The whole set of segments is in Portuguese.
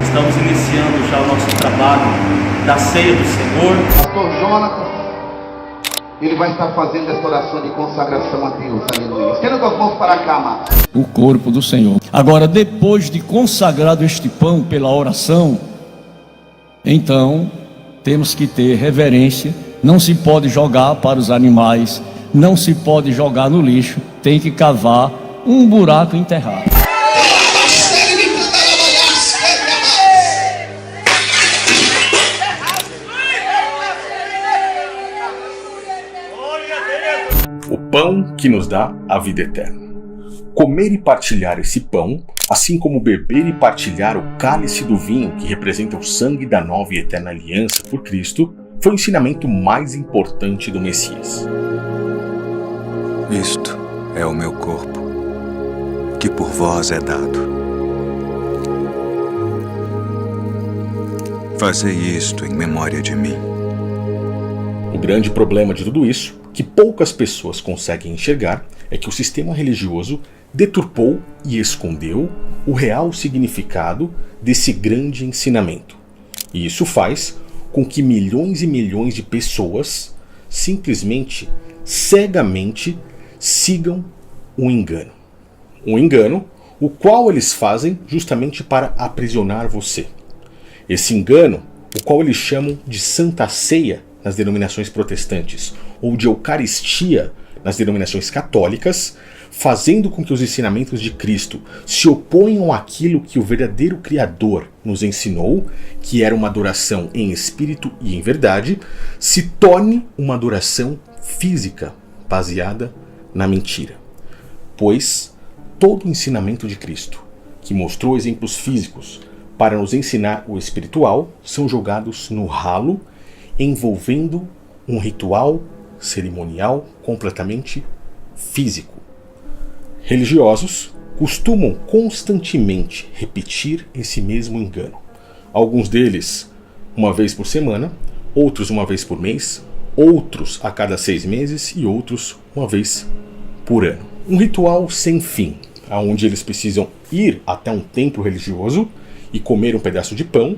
Estamos iniciando já o nosso trabalho da ceia do Senhor. Pastor Jonathan, ele vai estar fazendo essa oração de consagração a Deus, aleluia. Estenda as mãos para cá, amado. O corpo do Senhor. Agora, depois de consagrado este pão pela oração, então temos que ter reverência. Não se pode jogar para os animais, não se pode jogar no lixo, tem que cavar um buraco e enterrar. O pão que nos dá a vida eterna. Comer e partilhar esse pão, assim como beber e partilhar o cálice do vinho, que representa o sangue da nova e eterna aliança por Cristo, foi o ensinamento mais importante do Messias. Isto é o meu corpo, que por vós é dado. Fazei isto em memória de mim. O grande problema de tudo isso, que poucas pessoas conseguem enxergar, é que o sistema religioso deturpou e escondeu o real significado desse grande ensinamento. E isso faz com que milhões e milhões de pessoas simplesmente, cegamente, sigam um engano. Um engano o qual eles fazem justamente para aprisionar você. Esse engano, o qual eles chamam de Santa Ceia nas denominações protestantes, ou de Eucaristia nas denominações católicas, fazendo com que os ensinamentos de Cristo se oponham àquilo que o verdadeiro Criador nos ensinou, que era uma adoração em espírito e em verdade, se torne uma adoração física, baseada na mentira. Pois todo o ensinamento de Cristo, que mostrou exemplos físicos para nos ensinar o espiritual, são jogados no ralo, envolvendo um ritual cerimonial completamente físico. Religiosos costumam constantemente repetir esse mesmo engano. Alguns deles uma vez por semana, outros uma vez por mês, outros a cada 6 meses e outros uma vez por ano. Um ritual sem fim, onde eles precisam ir até um templo religioso e comer um pedaço de pão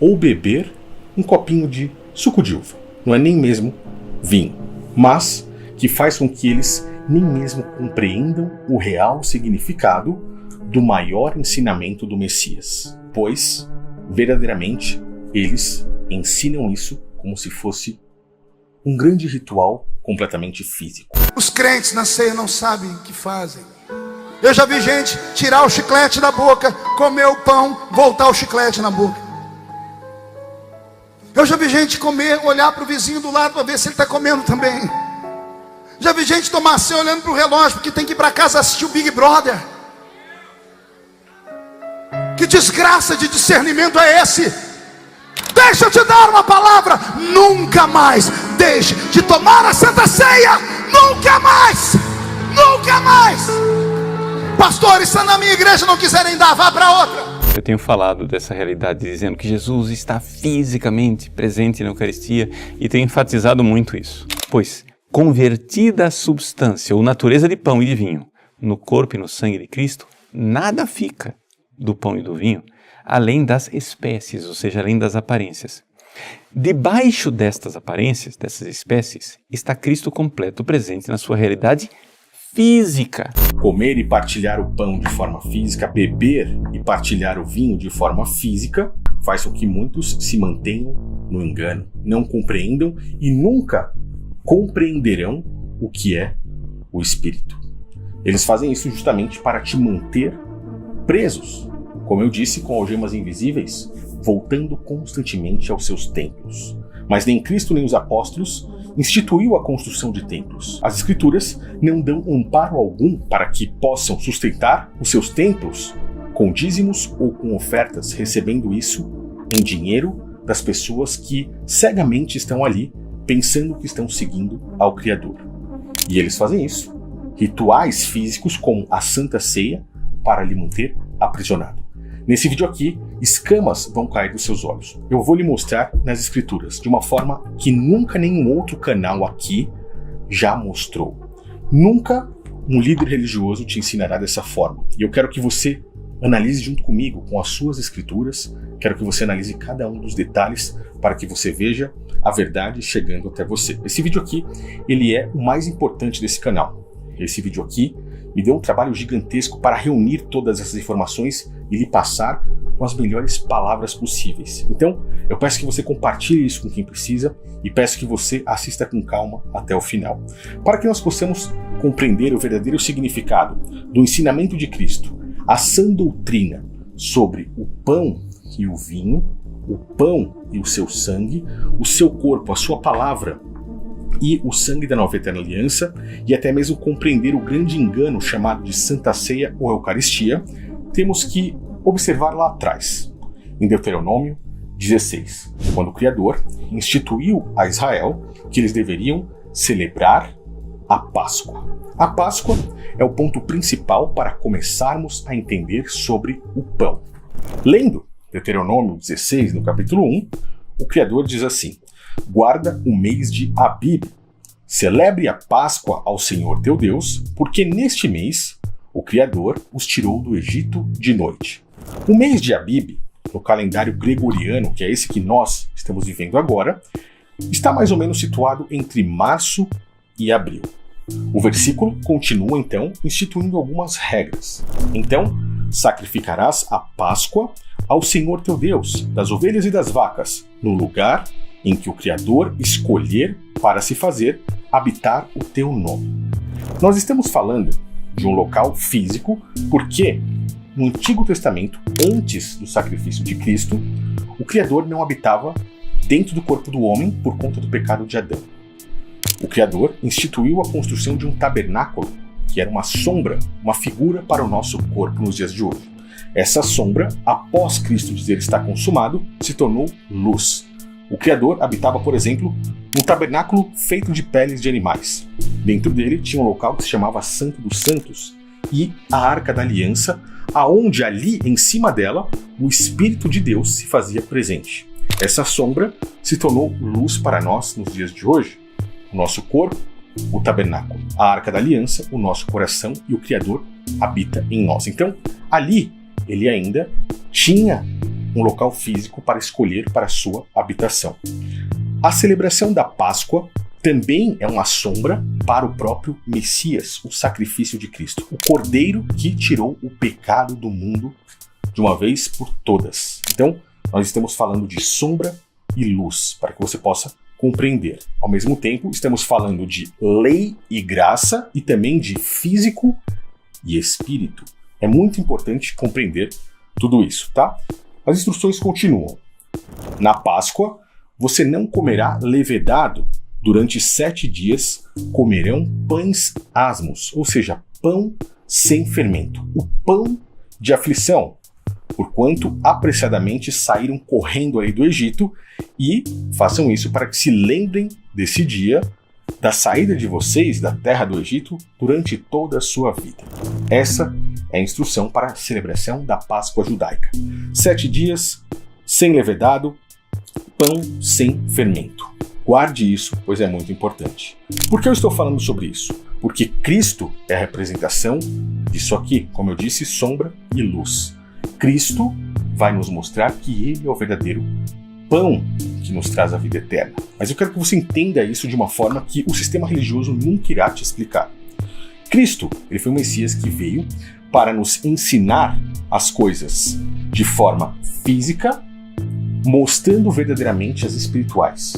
ou beber um copinho de suco de uva. Não é nem mesmo vinho, mas que faz com que eles nem mesmo compreendam o real significado do maior ensinamento do Messias, pois, verdadeiramente, eles ensinam isso como se fosse um grande ritual completamente físico. Os crentes na ceia não sabem o que fazem. Eu já vi gente tirar o chiclete da boca, comer o pão, voltar o chiclete na boca. Eu já vi gente comer, olhar para o vizinho do lado para ver se ele está comendo também. Já vi gente tomar ceia olhando para o relógio, porque tem que ir para casa assistir o Big Brother. Que desgraça de discernimento é esse? Deixa eu te dar uma palavra. Nunca mais deixe de tomar a Santa Ceia. Nunca mais. Nunca mais. Pastores, se na minha igreja não quiserem dar, vá para outra. Eu tenho falado dessa realidade dizendo que Jesus está fisicamente presente na Eucaristia e tenho enfatizado muito isso. Pois, convertida a substância ou natureza de pão e de vinho no corpo e no sangue de Cristo, nada fica do pão e do vinho, além das espécies, ou seja, além das aparências. Debaixo destas aparências, dessas espécies, está Cristo completo, presente na sua realidade física. Comer e partilhar o pão de forma física, beber e partilhar o vinho de forma física, faz com que muitos se mantenham no engano, não compreendam e nunca compreenderão o que é o Espírito. Eles fazem isso justamente para te manter presos, como eu disse, com algemas invisíveis, voltando constantemente aos seus templos. Mas nem Cristo nem os apóstolos instituiu a construção de templos. As Escrituras não dão amparo algum para que possam sustentar os seus templos com dízimos ou com ofertas, recebendo isso em dinheiro das pessoas que cegamente estão ali, pensando que estão seguindo ao Criador. E eles fazem isso. Rituais físicos como a Santa Ceia para lhe manter aprisionado. Nesse vídeo aqui, escamas vão cair dos seus olhos. Eu vou lhe mostrar nas Escrituras, de uma forma que nunca nenhum outro canal aqui já mostrou. Nunca um líder religioso te ensinará dessa forma. E eu quero que você Analise junto comigo, com as suas escrituras. Quero que você analise cada um dos detalhes para que você veja a verdade chegando até você. Esse vídeo aqui, ele é o mais importante desse canal. Esse vídeo aqui me deu um trabalho gigantesco para reunir todas essas informações e lhe passar com as melhores palavras possíveis. Então, eu peço que você compartilhe isso com quem precisa e peço que você assista com calma até o final. Para que nós possamos compreender o verdadeiro significado do ensinamento de Cristo, a sã doutrina sobre o pão e o vinho, o pão e o seu sangue, o seu corpo, a sua palavra e o sangue da nova eterna aliança, e até mesmo compreender o grande engano chamado de Santa Ceia ou Eucaristia, temos que observar lá atrás, em Deuteronômio 16, quando o Criador instituiu a Israel que eles deveriam celebrar a Páscoa. A Páscoa é o ponto principal para começarmos a entender sobre o pão. Lendo Deuteronômio 16, no capítulo 1, o Criador diz assim: guarda o mês de Abib, celebre a Páscoa ao Senhor teu Deus, porque neste mês o Criador os tirou do Egito de noite. O mês de Abib, no calendário gregoriano, que é esse que nós estamos vivendo agora, está mais ou menos situado entre março e abril. O versículo continua então instituindo algumas regras. Então, sacrificarás a Páscoa ao Senhor teu Deus, das ovelhas e das vacas, no lugar em que o Criador escolher para se fazer habitar o teu nome. Nós estamos falando de um local físico porque, no Antigo Testamento, antes do sacrifício de Cristo, o Criador não habitava dentro do corpo do homem por conta do pecado de Adão. O Criador instituiu a construção de um tabernáculo, que era uma sombra, uma figura para o nosso corpo nos dias de hoje. Essa sombra, após Cristo dizer está consumado, se tornou luz. O Criador habitava, por exemplo, um tabernáculo feito de peles de animais. Dentro dele tinha um local que se chamava Santo dos Santos e a Arca da Aliança, aonde ali, em cima dela, o Espírito de Deus se fazia presente. Essa sombra se tornou luz para nós nos dias de hoje. O nosso corpo, o tabernáculo, a Arca da Aliança, o nosso coração e o Criador habita em nós. Então, ali, ele ainda tinha um local físico para escolher para a sua habitação. A celebração da Páscoa também é uma sombra para o próprio Messias, o sacrifício de Cristo, o Cordeiro que tirou o pecado do mundo de uma vez por todas. Então, nós estamos falando de sombra e luz, para que você possa compreender. Ao mesmo tempo, estamos falando de lei e graça e também de físico e espírito. É muito importante compreender tudo isso, tá? As instruções continuam. Na Páscoa, você não comerá levedado. Durante 7 dias comerão pães asmos, ou seja, pão sem fermento, o pão de aflição, porquanto apressadamente saíram correndo aí do Egito, e façam isso para que se lembrem desse dia, da saída de vocês da terra do Egito durante toda a sua vida. Essa é a instrução para a celebração da Páscoa judaica. 7 dias, sem levedado, pão sem fermento. Guarde isso, pois é muito importante. Por que eu estou falando sobre isso? Porque Cristo é a representação disso aqui, como eu disse, sombra e luz. Cristo vai nos mostrar que Ele é o verdadeiro pão que nos traz a vida eterna. Mas eu quero que você entenda isso de uma forma que o sistema religioso nunca irá te explicar. Cristo, ele foi o Messias que veio para nos ensinar as coisas de forma física, mostrando verdadeiramente as espirituais.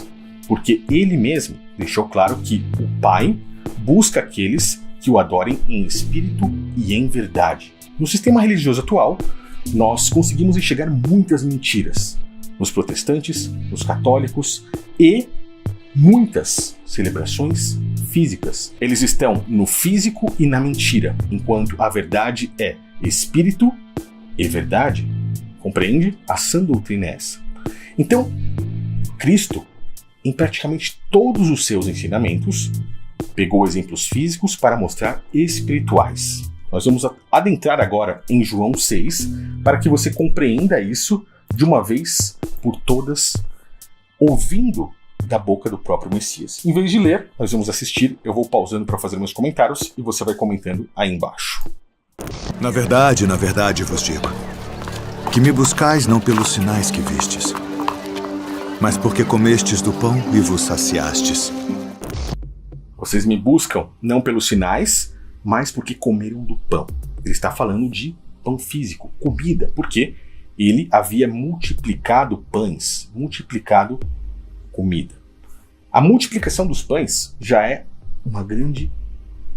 Porque ele mesmo deixou claro que o Pai busca aqueles que o adorem em espírito e em verdade. No sistema religioso atual, nós conseguimos enxergar muitas mentiras nos protestantes, nos católicos e muitas celebrações físicas. Eles estão no físico e na mentira, enquanto a verdade é espírito e verdade. Compreende? A sã doutrina é essa. Então, Cristo, em praticamente todos os seus ensinamentos, pegou exemplos físicos para mostrar espirituais. Nós vamos adentrar agora em João 6 para que você compreenda isso de uma vez por todas, ouvindo da boca do próprio Messias. Em vez de ler, nós vamos assistir, eu vou pausando para fazer meus comentários e você vai comentando aí embaixo. Na verdade vos digo, que me buscais não pelos sinais que vistes, mas porque comestes do pão e vos saciastes. Vocês me buscam não pelos sinais, mas porque comeram do pão. Ele está falando de pão físico, comida, porque ele havia multiplicado pães, multiplicado comida. A multiplicação dos pães já é uma grande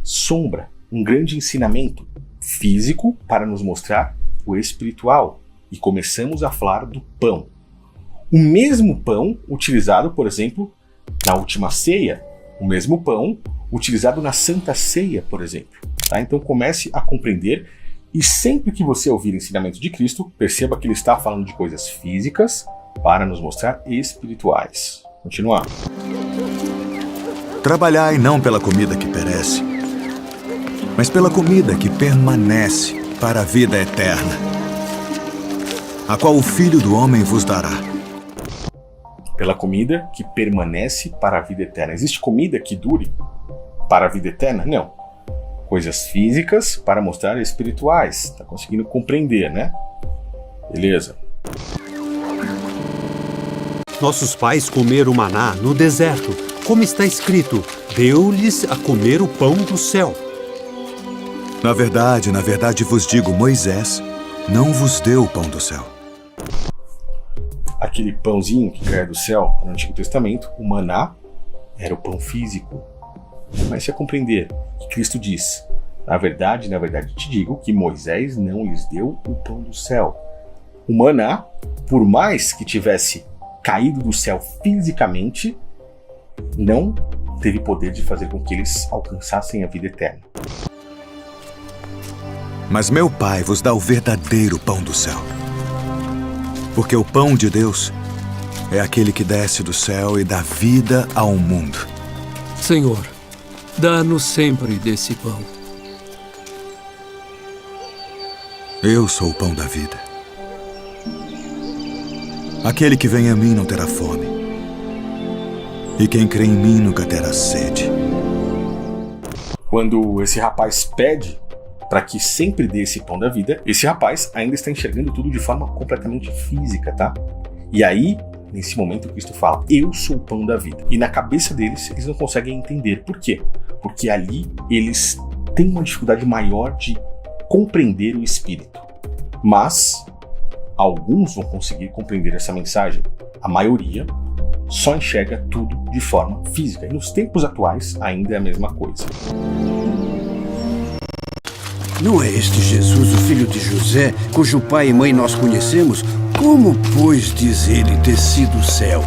sombra, um grande ensinamento físico para nos mostrar o espiritual. E começamos a falar do pão. O mesmo pão utilizado, por exemplo, na última ceia, o mesmo pão utilizado na Santa Ceia, por exemplo. Tá? Então comece a compreender, e sempre que você ouvir o ensinamento de Cristo, perceba que ele está falando de coisas físicas para nos mostrar espirituais. Continuar. Trabalhai não pela comida que perece, mas pela comida que permanece para a vida eterna, a qual o Filho do Homem vos dará. Pela comida que permanece para a vida eterna. Existe comida que dure para a vida eterna? Não. Coisas físicas para mostrar espirituais. Tá conseguindo compreender, né? Beleza. Nossos pais comeram maná no deserto, como está escrito, deu-lhes a comer o pão do céu. Na verdade vos digo, Moisés não vos deu o pão do céu. Aquele pãozinho que cai do céu no Antigo Testamento, o maná, era o pão físico. Comece a compreender que Cristo diz, na verdade te digo que Moisés não lhes deu o pão do céu. O maná, por mais que tivesse caído do céu fisicamente, não teve poder de fazer com que eles alcançassem a vida eterna. Mas meu Pai vos dá o verdadeiro pão do céu. Porque o pão de Deus é aquele que desce do céu e dá vida ao mundo. Senhor, dá-nos sempre desse pão. Eu sou o pão da vida. Aquele que vem a mim não terá fome, e quem crê em mim nunca terá sede. Quando esse rapaz pede para que sempre dê esse pão da vida, esse rapaz ainda está enxergando tudo de forma completamente física, tá? E aí, nesse momento, Cristo fala, eu sou o pão da vida. E na cabeça deles, eles não conseguem entender. Por quê? Porque ali eles têm uma dificuldade maior de compreender o Espírito. Mas alguns vão conseguir compreender essa mensagem. A maioria só enxerga tudo de forma física. E nos tempos atuais ainda é a mesma coisa. Não é este Jesus, o filho de José, cujo pai e mãe nós conhecemos? Como, pois, diz ele descido do céu?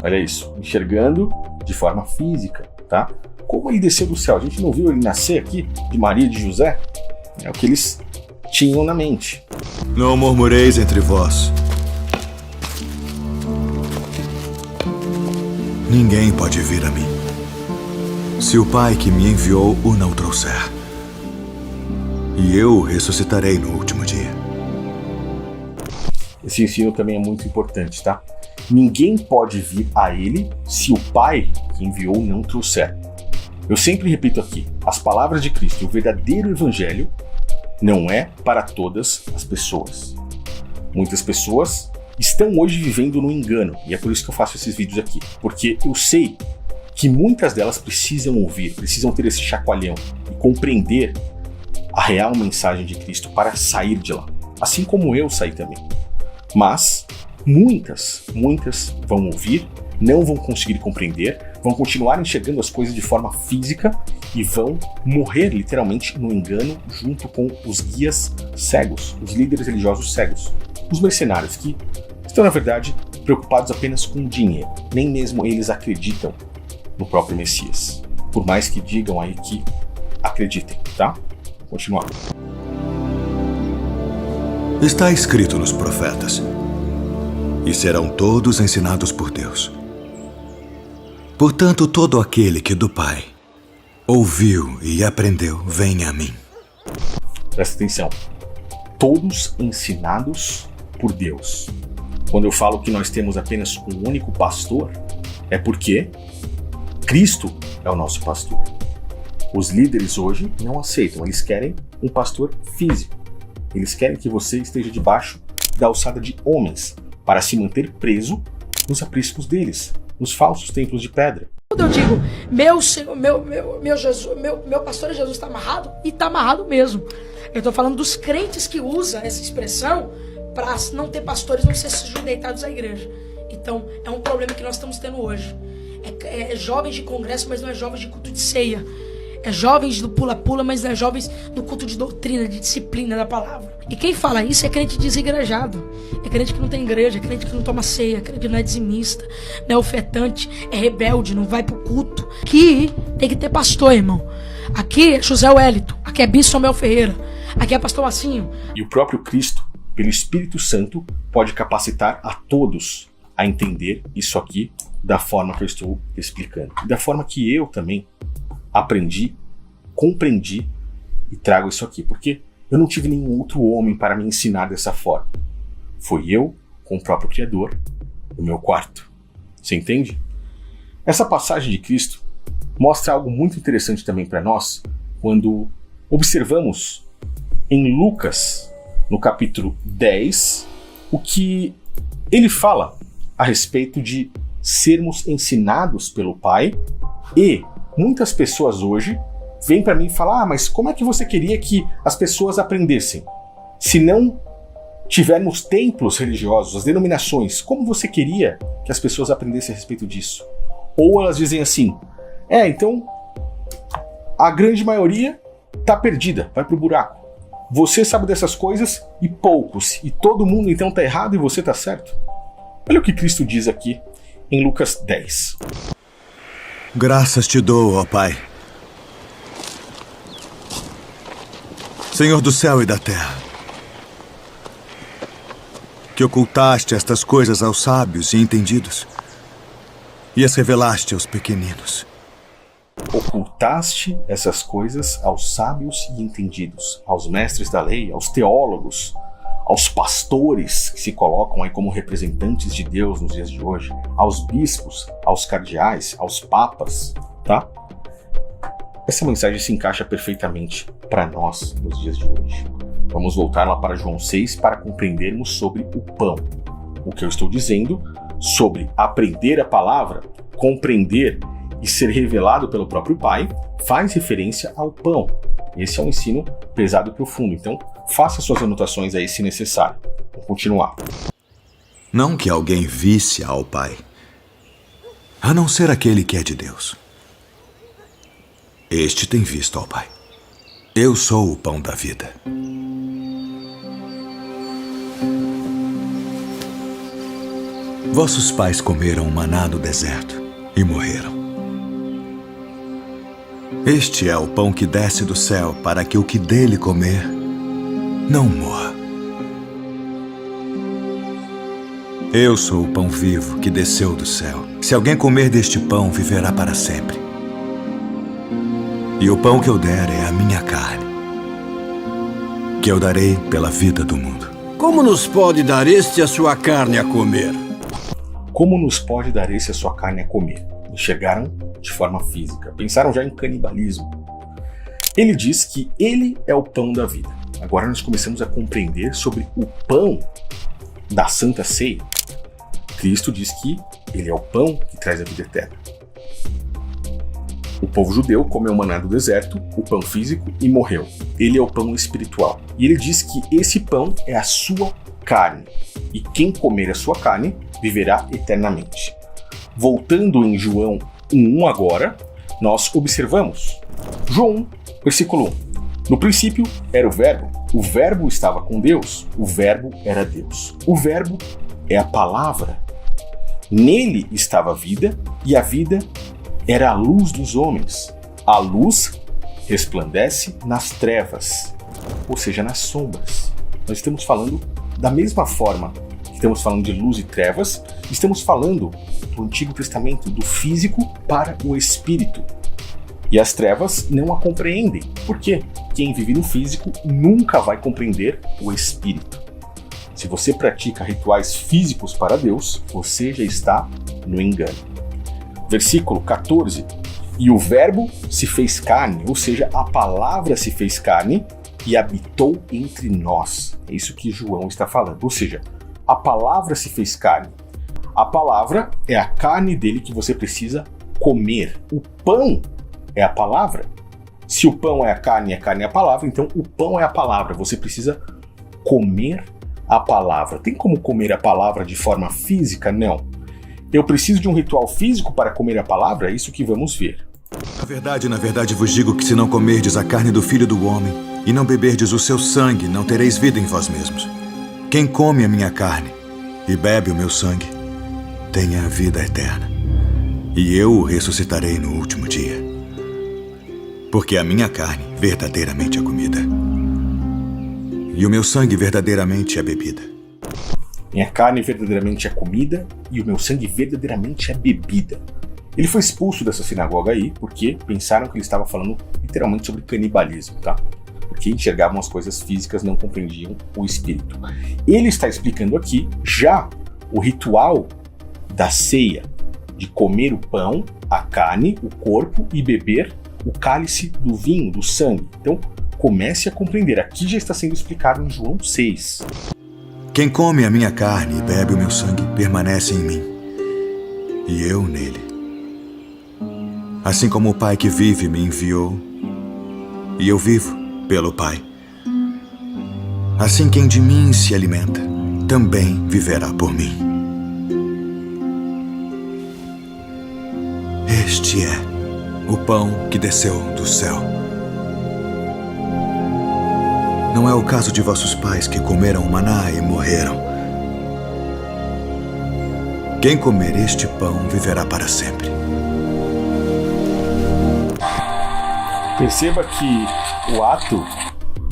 Olha isso, enxergando de forma física, tá? Como ele desceu do céu? A gente não viu ele nascer aqui de Maria e de José? É o que eles tinham na mente. Não murmureis entre vós. Ninguém pode vir a mim, se o Pai que me enviou o não trouxer. E eu o ressuscitarei no último dia. Esse ensino também é muito importante, tá? Ninguém pode vir a ele se o Pai que enviou não trouxer. Eu sempre repito aqui, as palavras de Cristo, o verdadeiro evangelho, não é para todas as pessoas. Muitas pessoas estão hoje vivendo no engano, e é por isso que eu faço esses vídeos aqui. Porque eu sei que muitas delas precisam ouvir, precisam ter esse chacoalhão e compreender a real mensagem de Cristo para sair de lá. Assim como eu saí também. Mas muitas vão ouvir, não vão conseguir compreender, vão continuar enxergando as coisas de forma física e vão morrer literalmente no engano junto com os guias cegos, os líderes religiosos cegos, os mercenários que estão, na verdade, preocupados apenas com dinheiro. Nem mesmo eles acreditam no próprio Messias. Por mais que digam aí que acreditem, tá? Continuar. Está escrito nos profetas, e serão todos ensinados por Deus. Portanto, todo aquele que do Pai ouviu e aprendeu, vem a mim. Presta atenção. Todos ensinados por Deus. Quando eu falo que nós temos apenas um único pastor, é porque Cristo é o nosso pastor. Os líderes hoje não aceitam, eles querem um pastor físico. Eles querem que você esteja debaixo da alçada de homens para se manter preso nos apriscos deles, nos falsos templos de pedra. Quando eu digo, meu pastor Jesus está amarrado, e está amarrado mesmo. Eu estou falando dos crentes que usam essa expressão para não ter pastores, não ser sujeitados à igreja. Então, é um problema que nós estamos tendo hoje. É jovens de congresso, mas não é jovens de culto de ceia. É jovens do pula-pula, mas não é jovens do culto de doutrina, de disciplina da palavra. E quem fala isso é crente desigrejado. É crente que não tem igreja, é crente que não toma ceia, é crente que não é dizimista, não é ofetante, é rebelde, não vai pro culto. Aqui tem que ter pastor, irmão. Aqui é José Wellington, aqui é Bispo Samuel Ferreira, aqui é Pastor Massinho. E o próprio Cristo, pelo Espírito Santo, pode capacitar a todos a entender isso aqui da forma que eu estou explicando. E da forma que eu também aprendi, compreendi e trago isso aqui. Porque eu não tive nenhum outro homem para me ensinar dessa forma. Foi eu com o próprio Criador no meu quarto. Você entende? Essa passagem de Cristo mostra algo muito interessante também para nós quando observamos em Lucas, no capítulo 10, o que ele fala a respeito de sermos ensinados pelo Pai. E muitas pessoas hoje vêm para mim e falam: mas como é que você queria que as pessoas aprendessem? Se não tivermos templos religiosos, as denominações, como você queria que as pessoas aprendessem a respeito disso? Ou elas dizem assim: então a grande maioria está perdida, vai pro buraco. Você sabe dessas coisas e poucos, e todo mundo então está errado e você está certo? Olha o que Cristo diz aqui em Lucas 10. Graças te dou, ó Pai, Senhor do céu e da terra, que ocultaste estas coisas aos sábios e entendidos e as revelaste aos pequeninos. Ocultaste essas coisas aos sábios e entendidos, aos mestres da lei, aos teólogos, aos pastores que se colocam aí como representantes de Deus nos dias de hoje, aos bispos, aos cardeais, aos papas, tá? Essa mensagem se encaixa perfeitamente para nós nos dias de hoje. Vamos voltar lá para João 6 para compreendermos sobre o pão. O que eu estou dizendo sobre aprender a palavra, compreender e ser revelado pelo próprio Pai, faz referência ao pão. Esse é um ensino pesado e profundo, então faça suas anotações aí se necessário. Vamos continuar. Não que alguém visse ao Pai, a não ser aquele que é de Deus. Este tem visto ao Pai. Eu sou o pão da vida. Vossos pais comeram maná no deserto e morreram. Este é o pão que desce do céu para que o que dele comer não morra. Eu sou o pão vivo que desceu do céu. Se alguém comer deste pão, viverá para sempre. E o pão que eu der é a minha carne, que eu darei pela vida do mundo. Como nos pode dar este a sua carne a comer? Como nos pode dar esse a sua carne a comer? Enxergaram de forma física, pensaram já em canibalismo. Ele diz que ele é o pão da vida. Agora nós começamos a compreender sobre o pão da Santa Ceia. Cristo diz que ele é o pão que traz a vida eterna. O povo judeu comeu maná do deserto, o pão físico, e morreu. Ele é o pão espiritual. E ele diz que esse pão é a sua carne. E quem comer a sua carne viverá eternamente. Voltando em João 1 agora, nós observamos João 1, versículo 1. No princípio era o Verbo estava com Deus, o Verbo era Deus. O Verbo é a palavra. Nele estava a vida, e a vida era a luz dos homens. A luz resplandece nas trevas, ou seja, nas sombras. Nós estamos falando da mesma forma que estamos falando de luz e trevas, estamos falando do Antigo Testamento, do físico para o espírito. E as trevas não a compreendem. Por quê? Quem vive no físico nunca vai compreender o espírito. Se você pratica rituais físicos para Deus, você já está no engano. Versículo 14 E o verbo se fez carne, ou seja, a palavra se fez carne e habitou entre nós. É isso que João está falando. Ou seja, a palavra se fez carne. A palavra é a carne dele que você precisa comer. O pão é a palavra. Se o pão é a carne é a palavra, então o pão é a palavra. Você precisa comer a palavra. Tem como comer a palavra de forma física? Não. Eu preciso de um ritual físico para comer a palavra? É isso que vamos ver. Na verdade vos digo que se não comerdes a carne do Filho do Homem e não beberdes o seu sangue, não tereis vida em vós mesmos. Quem come a minha carne e bebe o meu sangue, tem a vida eterna. E eu o ressuscitarei no último dia. Porque a minha carne verdadeiramente é comida. E o meu sangue verdadeiramente é bebida. Minha carne verdadeiramente é comida e o meu sangue verdadeiramente é bebida. Ele foi expulso dessa sinagoga aí porque pensaram que ele estava falando literalmente sobre canibalismo, tá? Porque enxergavam as coisas físicas, não compreendiam o espírito. Ele está explicando aqui já o ritual da ceia, de comer o pão, a carne, o corpo e beber o cálice do vinho, do sangue. Então, comece a compreender. Aqui já está sendo explicado em João 6. Quem come a minha carne e bebe o meu sangue permanece em mim, e eu nele. Assim como o Pai que vive me enviou, e eu vivo pelo Pai. Assim quem de mim se alimenta, também viverá por mim. Este é o pão que desceu do céu. Não é o caso de vossos pais que comeram maná e morreram. Quem comer este pão viverá para sempre. Perceba que o ato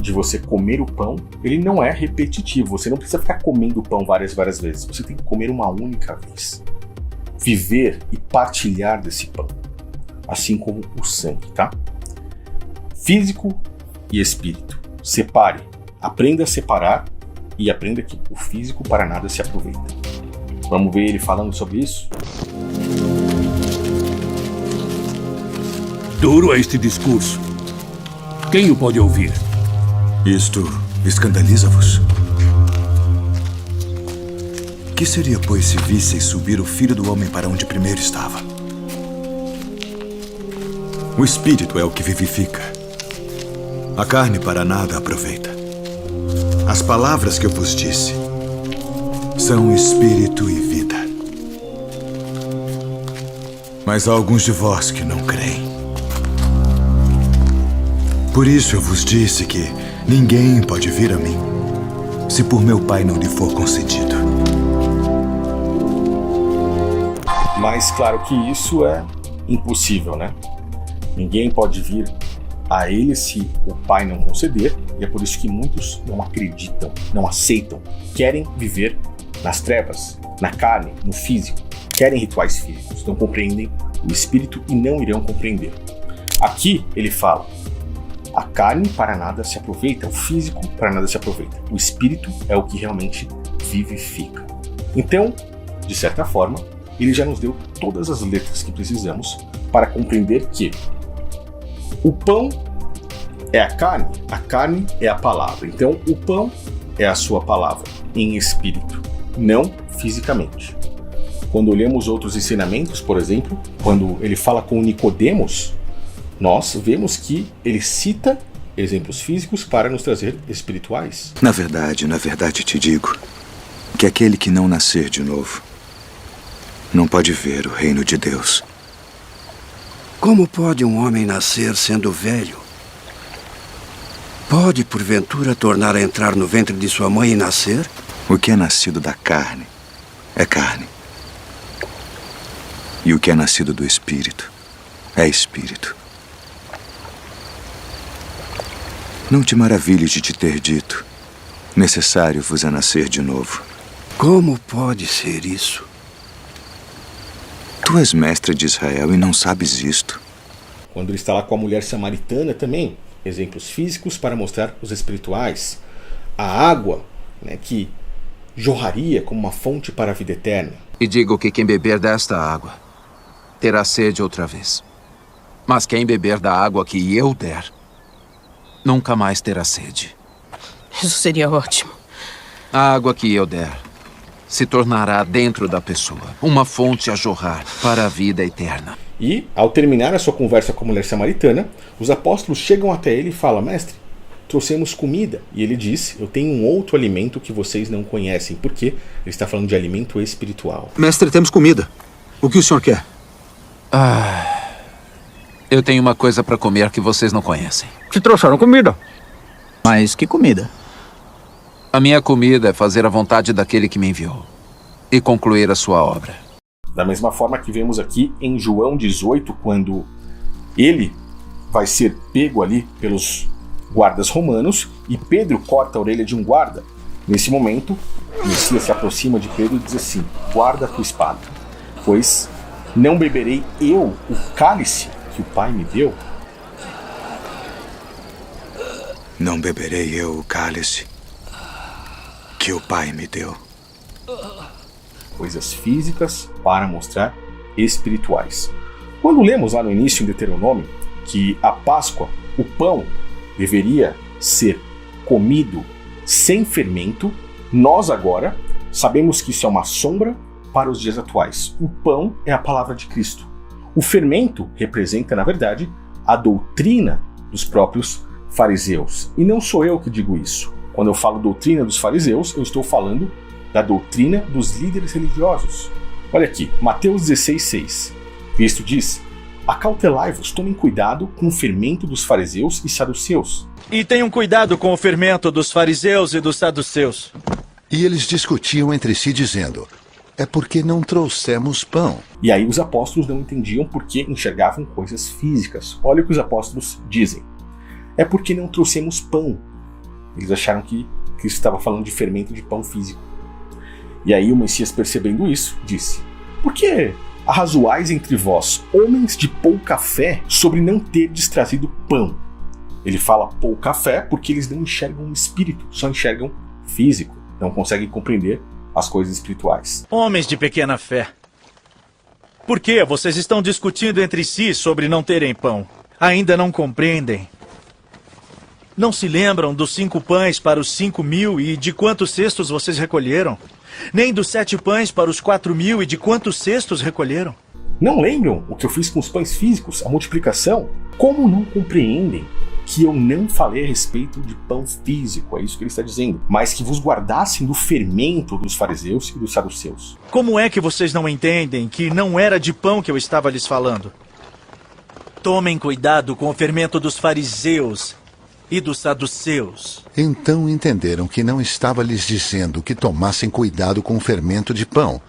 de você comer o pão, ele não é repetitivo. Você não precisa ficar comendo o pão várias vezes. Você tem que comer uma única vez. Viver e partilhar desse pão. Assim como o sangue, tá? Físico e espírito. Separe. Aprenda a separar e aprenda que o físico para nada se aproveita. Vamos ver ele falando sobre isso? Duro é este discurso. Quem o pode ouvir? Isto escandaliza-vos? Que seria, pois, se visseis subir o Filho do Homem para onde primeiro estava? O Espírito é o que vivifica. A carne para nada aproveita. As palavras que eu vos disse são Espírito e vida. Mas há alguns de vós que não creem. Por isso eu vos disse que ninguém pode vir a mim se por meu Pai não lhe for concedido. Mas claro que isso é impossível, né? Ninguém pode vir a ele se o Pai não conceder, e é por isso que muitos não acreditam, não aceitam, querem viver nas trevas, na carne, no físico, querem rituais físicos, não compreendem o espírito e não irão compreender. Aqui ele fala: a carne para nada se aproveita, o físico para nada se aproveita. O espírito é o que realmente vivifica. Então, de certa forma, ele já nos deu todas as letras que precisamos para compreender que o pão é a carne é a palavra. Então, o pão é a sua palavra, em espírito, não fisicamente. Quando olhamos outros ensinamentos, por exemplo, quando ele fala com Nicodemos, nós vemos que ele cita exemplos físicos para nos trazer espirituais. Na verdade te digo que aquele que não nascer de novo não pode ver o reino de Deus. Como pode um homem nascer sendo velho? Pode, porventura, tornar a entrar no ventre de sua mãe e nascer? O que é nascido da carne é carne. E o que é nascido do Espírito é Espírito. Não te maravilhes de te ter dito: necessário vos é nascer de novo. Como pode ser isso? Tu és mestre de Israel e não sabes isto. Quando ele está lá com a mulher samaritana também, exemplos físicos para mostrar os espirituais. A água, né, que jorraria como uma fonte para a vida eterna. E digo que quem beber desta água terá sede outra vez. Mas quem beber da água que eu der, nunca mais terá sede. Isso seria ótimo. A água que eu der se tornará dentro da pessoa uma fonte a jorrar para a vida eterna. E, ao terminar a sua conversa com a mulher samaritana, os apóstolos chegam até ele e falam: mestre, trouxemos comida. E ele diz: eu tenho um outro alimento que vocês não conhecem. Por quê? Ele está falando de alimento espiritual. Mestre, temos comida. O que o senhor quer? Eu tenho uma coisa para comer que vocês não conhecem. Te trouxeram comida. Mas que comida? A minha comida é fazer a vontade daquele que me enviou e concluir a sua obra. Da mesma forma que vemos aqui em João 18, quando ele vai ser pego ali pelos guardas romanos e Pedro corta a orelha de um guarda. Nesse momento, o Messias se aproxima de Pedro e diz assim: guarda a tua espada, pois não beberei eu o cálice que o Pai me deu? Não beberei eu o cálice que o Pai me deu. Coisas físicas para mostrar espirituais. Quando lemos lá no início em Deuteronômio que a Páscoa, o pão, deveria ser comido sem fermento, nós agora sabemos que isso é uma sombra para os dias atuais. O pão é a palavra de Cristo. O fermento representa, na verdade, a doutrina dos próprios fariseus. E não sou eu que digo isso. Quando eu falo doutrina dos fariseus, eu estou falando da doutrina dos líderes religiosos. Olha aqui, Mateus 16:6. Cristo diz: acautelai-vos, tomem cuidado com o fermento dos fariseus e saduceus. E tenham cuidado com o fermento dos fariseus e dos saduceus. E eles discutiam entre si, dizendo: é porque não trouxemos pão. E aí os apóstolos não entendiam porque enxergavam coisas físicas. Olha o que os apóstolos dizem: é porque não trouxemos pão. Eles acharam que Cristo estava falando de fermento de pão físico. E aí o Messias, percebendo isso, disse: por que arrazoais entre vós, homens de pouca fé, sobre não terdes trazido pão? Ele fala pouca fé porque eles não enxergam o espírito, só enxergam físico, não conseguem compreender as coisas espirituais. Homens de pequena fé, por que vocês estão discutindo entre si sobre não terem pão? Ainda não compreendem? Não se lembram dos 5 pães para os 5.000 e de quantos cestos vocês recolheram? Nem dos 7 pães para os 4.000 e de quantos cestos recolheram? Não lembram o que eu fiz com os pães físicos, a multiplicação? Como não compreendem que eu não falei a respeito de pão físico? É isso que ele está dizendo. Mas que vos guardassem do fermento dos fariseus e dos saduceus. Como é que vocês não entendem que não era de pão que eu estava lhes falando? Tomem cuidado com o fermento dos fariseus e dos saduceus. Então entenderam que não estava lhes dizendo que tomassem cuidado com o fermento de pão,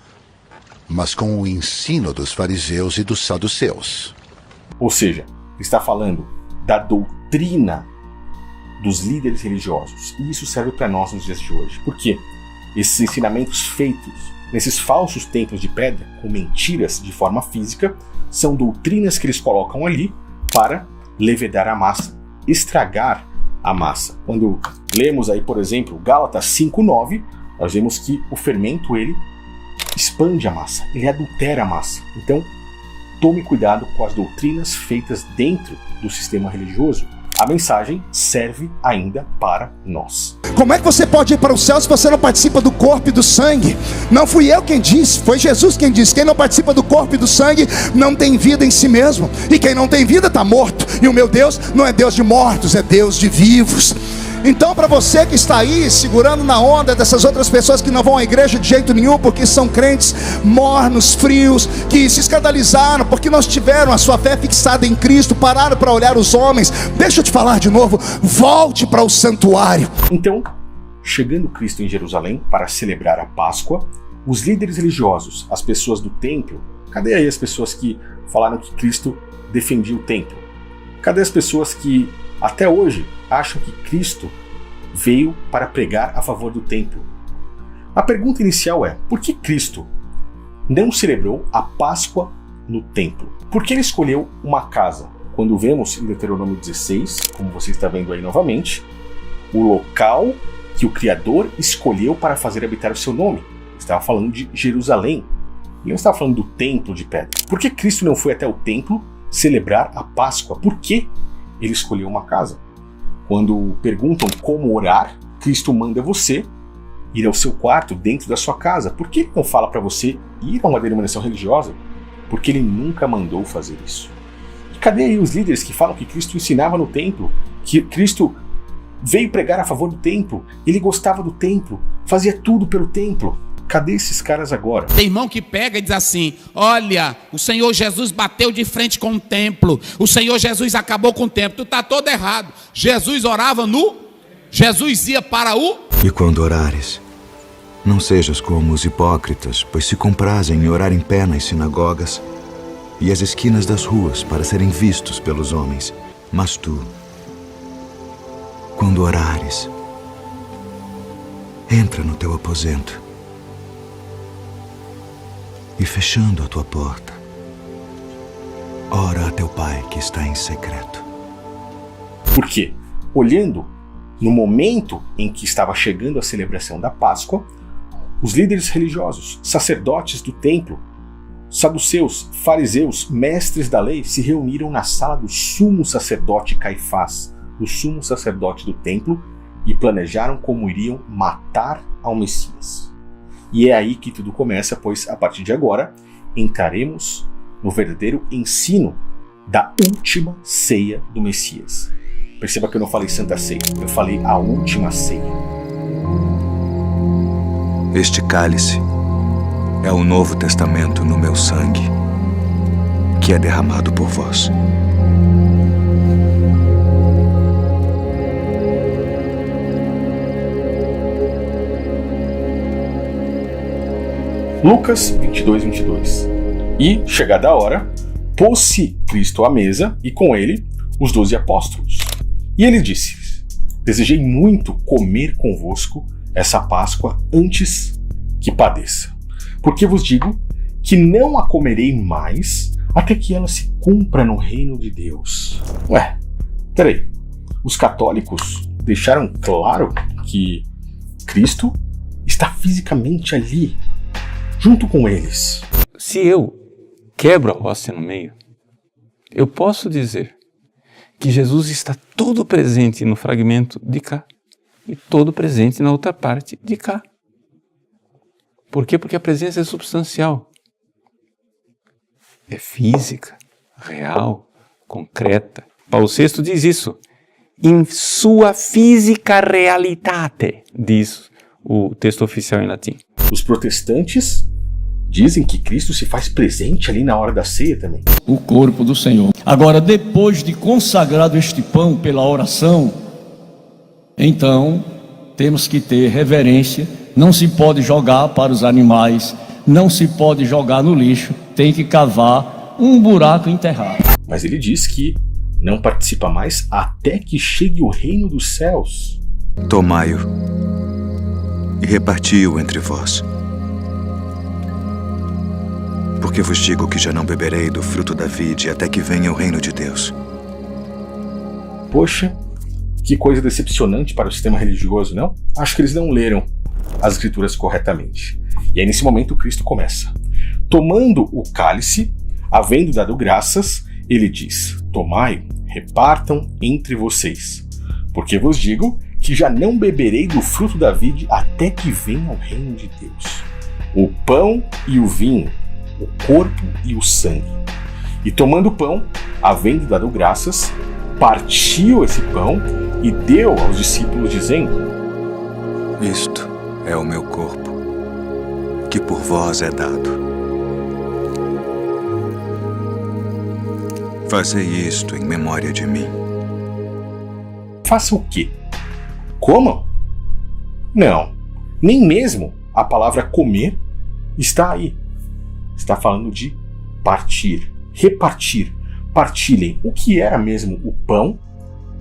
mas com o ensino dos fariseus e dos saduceus. Ou seja, está falando da doutrina dos líderes religiosos. E isso serve para nós nos dias de hoje. Por quê? Esses ensinamentos feitos nesses falsos templos de pedra, com mentiras de forma física, são doutrinas que eles colocam ali para levedar a massa, estragar a massa. Quando lemos aí, por exemplo, Gálatas 5:9, nós vemos que o fermento, ele expande a massa, ele adultera a massa. Então, tome cuidado com as doutrinas feitas dentro do sistema religioso. A mensagem serve ainda para nós. Como é que você pode ir para o céu se você não participa do corpo e do sangue? Não fui eu quem disse, foi Jesus quem disse: quem não participa do corpo e do sangue não tem vida em si mesmo. E quem não tem vida está morto. E o meu Deus não é Deus de mortos, é Deus de vivos. Então, para você que está aí segurando na onda dessas outras pessoas que não vão à igreja de jeito nenhum porque são crentes mornos, frios, que se escandalizaram porque não tiveram a sua fé fixada em Cristo, pararam para olhar os homens, deixa eu te falar de novo: volte para o santuário. Então, chegando Cristo em Jerusalém para celebrar a Páscoa, os líderes religiosos, as pessoas do templo, cadê aí as pessoas que falaram que Cristo defendia o templo? Cadê as pessoas que até hoje acham que Cristo veio para pregar a favor do templo? A pergunta inicial é: por que Cristo não celebrou a Páscoa no templo? Por que ele escolheu uma casa? Quando vemos em Deuteronômio 16, como você está vendo aí novamente, o local que o Criador escolheu para fazer habitar o seu nome. Ele estava falando de Jerusalém. Ele não estava falando do templo de pedra. Por que Cristo não foi até o templo celebrar a Páscoa. Por que ele escolheu uma casa? Quando perguntam como orar, Cristo manda você ir ao seu quarto dentro da sua casa. Por que ele não fala para você ir a uma denominação religiosa? Porque ele nunca mandou fazer isso. E cadê aí os líderes que falam que Cristo ensinava no templo? Que Cristo veio pregar a favor do templo, ele gostava do templo, fazia tudo pelo templo. Cadê esses caras agora? Tem irmão que pega e diz assim: olha, o Senhor Jesus bateu de frente com o templo, o Senhor Jesus acabou com o templo. Tu está todo errado. Jesus orava Jesus ia para o... E quando orares, não sejas como os hipócritas, pois se comprazem em orar em pé nas sinagogas e às esquinas das ruas para serem vistos pelos homens. Mas tu, quando orares, entra no teu aposento e, fechando a tua porta, ora a teu Pai que está em secreto. Por quê? Olhando no momento em que estava chegando a celebração da Páscoa, os líderes religiosos, sacerdotes do templo, saduceus, fariseus, mestres da lei se reuniram na sala do sumo sacerdote Caifás, o sumo sacerdote do templo, e planejaram como iriam matar ao Messias. E é aí que tudo começa, pois a partir de agora entraremos no verdadeiro ensino da última ceia do Messias. Perceba que eu não falei Santa Ceia, eu falei a última ceia. Este cálice é o Novo Testamento no meu sangue, que é derramado por vós. Lucas 22, 22. E, chegada a hora, pôs-se Cristo à mesa e com ele os 12 apóstolos. E ele disse: desejei muito comer convosco essa Páscoa antes que padeça. Porque vos digo que não a comerei mais até que ela se cumpra no reino de Deus. Ué, peraí. Os católicos deixaram claro que Cristo está fisicamente ali, junto com eles. Se eu quebro a hóstia no meio, eu posso dizer que Jesus está todo presente no fragmento de cá e todo presente na outra parte de cá. Por quê? Porque a presença é substancial. É física, real, concreta. Paulo VI diz isso. In sua física realitate, diz o texto oficial em latim. Os protestantes dizem que Cristo se faz presente ali na hora da ceia também. O corpo do Senhor. Agora, depois de consagrado este pão pela oração, então temos que ter reverência. Não se pode jogar para os animais, não se pode jogar no lixo, tem que cavar um buraco e enterrar. Mas ele diz que não participa mais até que chegue o reino dos céus. Tomai-o e reparti-o entre vós. Porque vos digo que já não beberei do fruto da vide até que venha o reino de Deus. Poxa, que coisa decepcionante para o sistema religioso, não? Acho que eles não leram as escrituras corretamente. E aí nesse momento Cristo começa. Tomando o cálice, havendo dado graças, ele diz: tomai, repartam entre vocês. Porque vos digo que já não beberei do fruto da vide até que venha o reino de Deus. O pão e o vinho, o corpo e o sangue. E tomando o pão, havendo dado graças, partiu esse pão e deu aos discípulos, dizendo: isto é o meu corpo, que por vós é dado. Fazei isto em memória de mim. Faça o quê? Comam? Não, nem mesmo a palavra comer está aí. Está falando de partir, repartir, partilhem. O que era mesmo o pão?